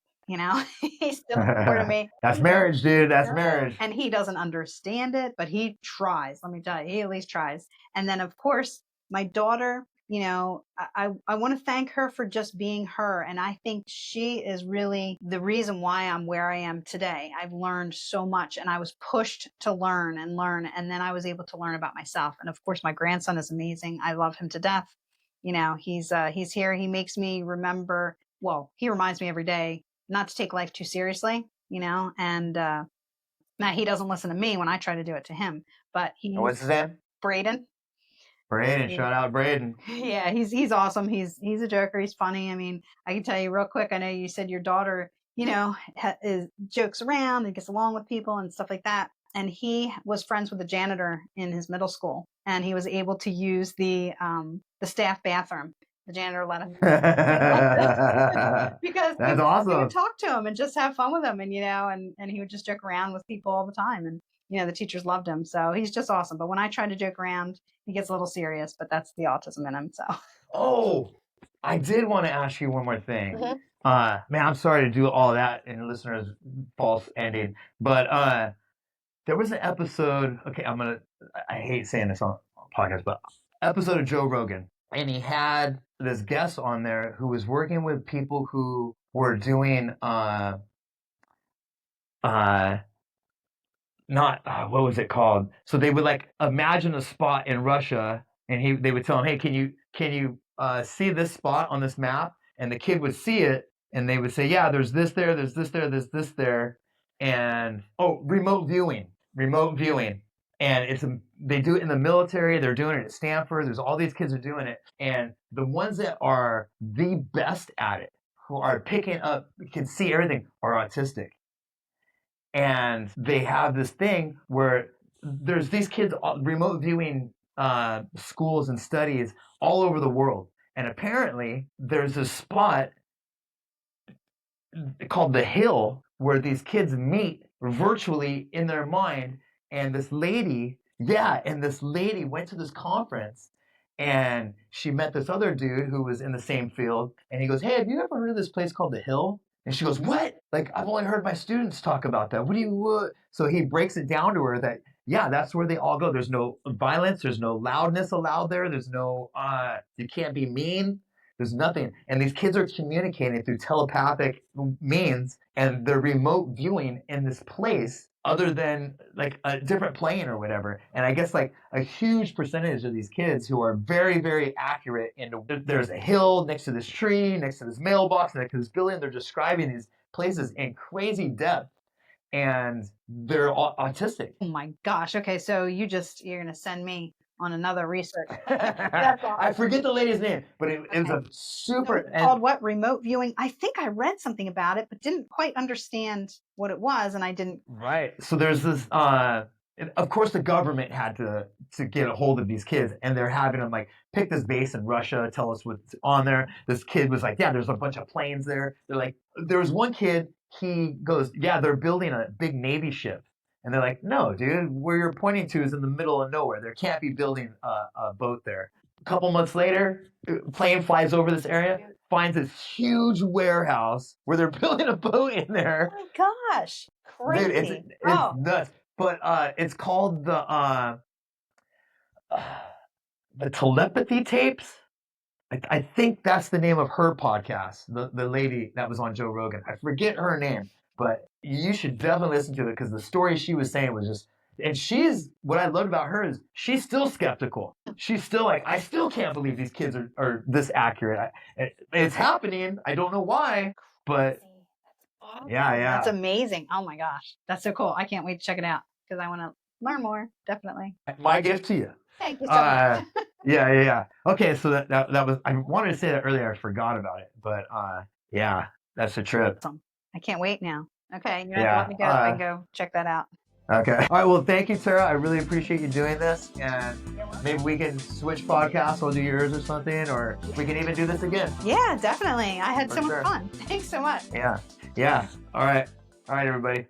Speaker 2: he still supported me.
Speaker 1: That's marriage, dude. That's marriage.
Speaker 2: And he doesn't understand it, but he tries. Let me tell you, he at least tries. And then, of course, my daughter, I want to thank her for just being her. And I think she is really the reason why I'm where I am today. I've learned so much, and I was pushed to learn and learn. And then I was able to learn about myself. And of course, my grandson is amazing. I love him to death. He's here. He makes me remember, well, he reminds me every day not to take life too seriously, and now he doesn't listen to me when I try to do it to him, but
Speaker 1: What's his name?
Speaker 2: Braden.
Speaker 1: Braden. Shout out Braden.
Speaker 2: Yeah, he's awesome. He's a joker. He's funny. I mean, I can tell you real quick. I know you said your daughter, jokes around and gets along with people and stuff like that. And he was friends with the janitor in his middle school, and he was able to use the the staff bathroom. The janitor let him because
Speaker 1: That's
Speaker 2: we
Speaker 1: awesome.
Speaker 2: would talk to him and just have fun with him, and and he would just joke around with people all the time, and the teachers loved him, so he's just awesome. But when I try to joke around, he gets a little serious, but that's the autism in him. So
Speaker 1: Oh, I did want to ask you one more thing. Man, I'm sorry to do all that in listeners' false ending, but there was an episode. Okay, I hate saying this on podcast, but episode of Joe Rogan, and he had this guest on there who was working with people who were doing not what was it called? So they would like imagine a spot in Russia, and they would tell him, "Hey, can you see this spot on this map?" And the kid would see it, and they would say, "Yeah, there's this there, there's this there, there's this there," and remote viewing, and they do it in the military. They're doing it at Stanford. There's all these kids are doing it, and the ones that are the best at it, who are picking up, can see everything, are autistic. And they have this thing where there's these kids remote viewing schools and studies all over the world. And apparently there's a spot called the Hill where these kids meet virtually in their mind. And this lady went to this conference, and she met this other dude who was in the same field. And he goes, "Hey, have you ever heard of this place called the Hill?" And she goes, "What? Like, I've only heard my students talk about that. What?" So he breaks it down to her that, yeah, that's where they all go. There's no violence. There's no loudness allowed there. There's no, you can't be mean. There's nothing. And these kids are communicating through telepathic means, and they're remote viewing in this place other than like a different plane or whatever. And I guess like a huge percentage of these kids who are very, very accurate there's a hill next to this tree, next to this mailbox, next to this building. They're describing these places in crazy depth, and they're autistic.
Speaker 2: Oh my gosh. Okay, so you're going to send me on another research. That's awesome.
Speaker 1: I forget the lady's name, but it was a super...
Speaker 2: So it's called what? Remote viewing? I think I read something about it, but didn't quite understand what it was, and I didn't...
Speaker 1: Right. So there's this... of course, the government had to get a hold of these kids, and they're having them like pick this base in Russia, tell us what's on there. This kid was like, "Yeah, there's a bunch of planes there." They're like, there was one kid, he goes, "Yeah, they're building a big Navy ship." And they're like, "No, dude, where you're pointing to is in the middle of nowhere. There can't be building a boat there." A couple months later, a plane flies over this area, finds this huge warehouse where they're building a boat in there.
Speaker 2: Oh my gosh. Crazy.
Speaker 1: Dude, it's nuts. But it's called the telepathy tapes. I think that's the name of her podcast. The lady that was on Joe Rogan. I forget her name, but you should definitely listen to it because the story she was saying was just. And what I loved about her is she's still skeptical. She's still like, I still can't believe these kids are this accurate. It's happening. I don't know why, but yeah.
Speaker 2: That's amazing. Oh my gosh. That's so cool. I can't wait to check it out because I want to learn more. Definitely.
Speaker 1: My gift to you.
Speaker 2: Thank you so much.
Speaker 1: Yeah. Okay, so that was, I wanted to say that earlier, I forgot about it, but yeah, that's a trip.
Speaker 2: Awesome. I can't wait now. Okay, you're gonna let me go. I can go check that out.
Speaker 1: Okay. All right, well, thank you, Sarah. I really appreciate you doing this, and maybe we can switch podcasts. I'll do yours or something, or we can even do this again.
Speaker 2: Yeah, definitely. I had so much fun. Thanks so much.
Speaker 1: Yeah. All right, everybody.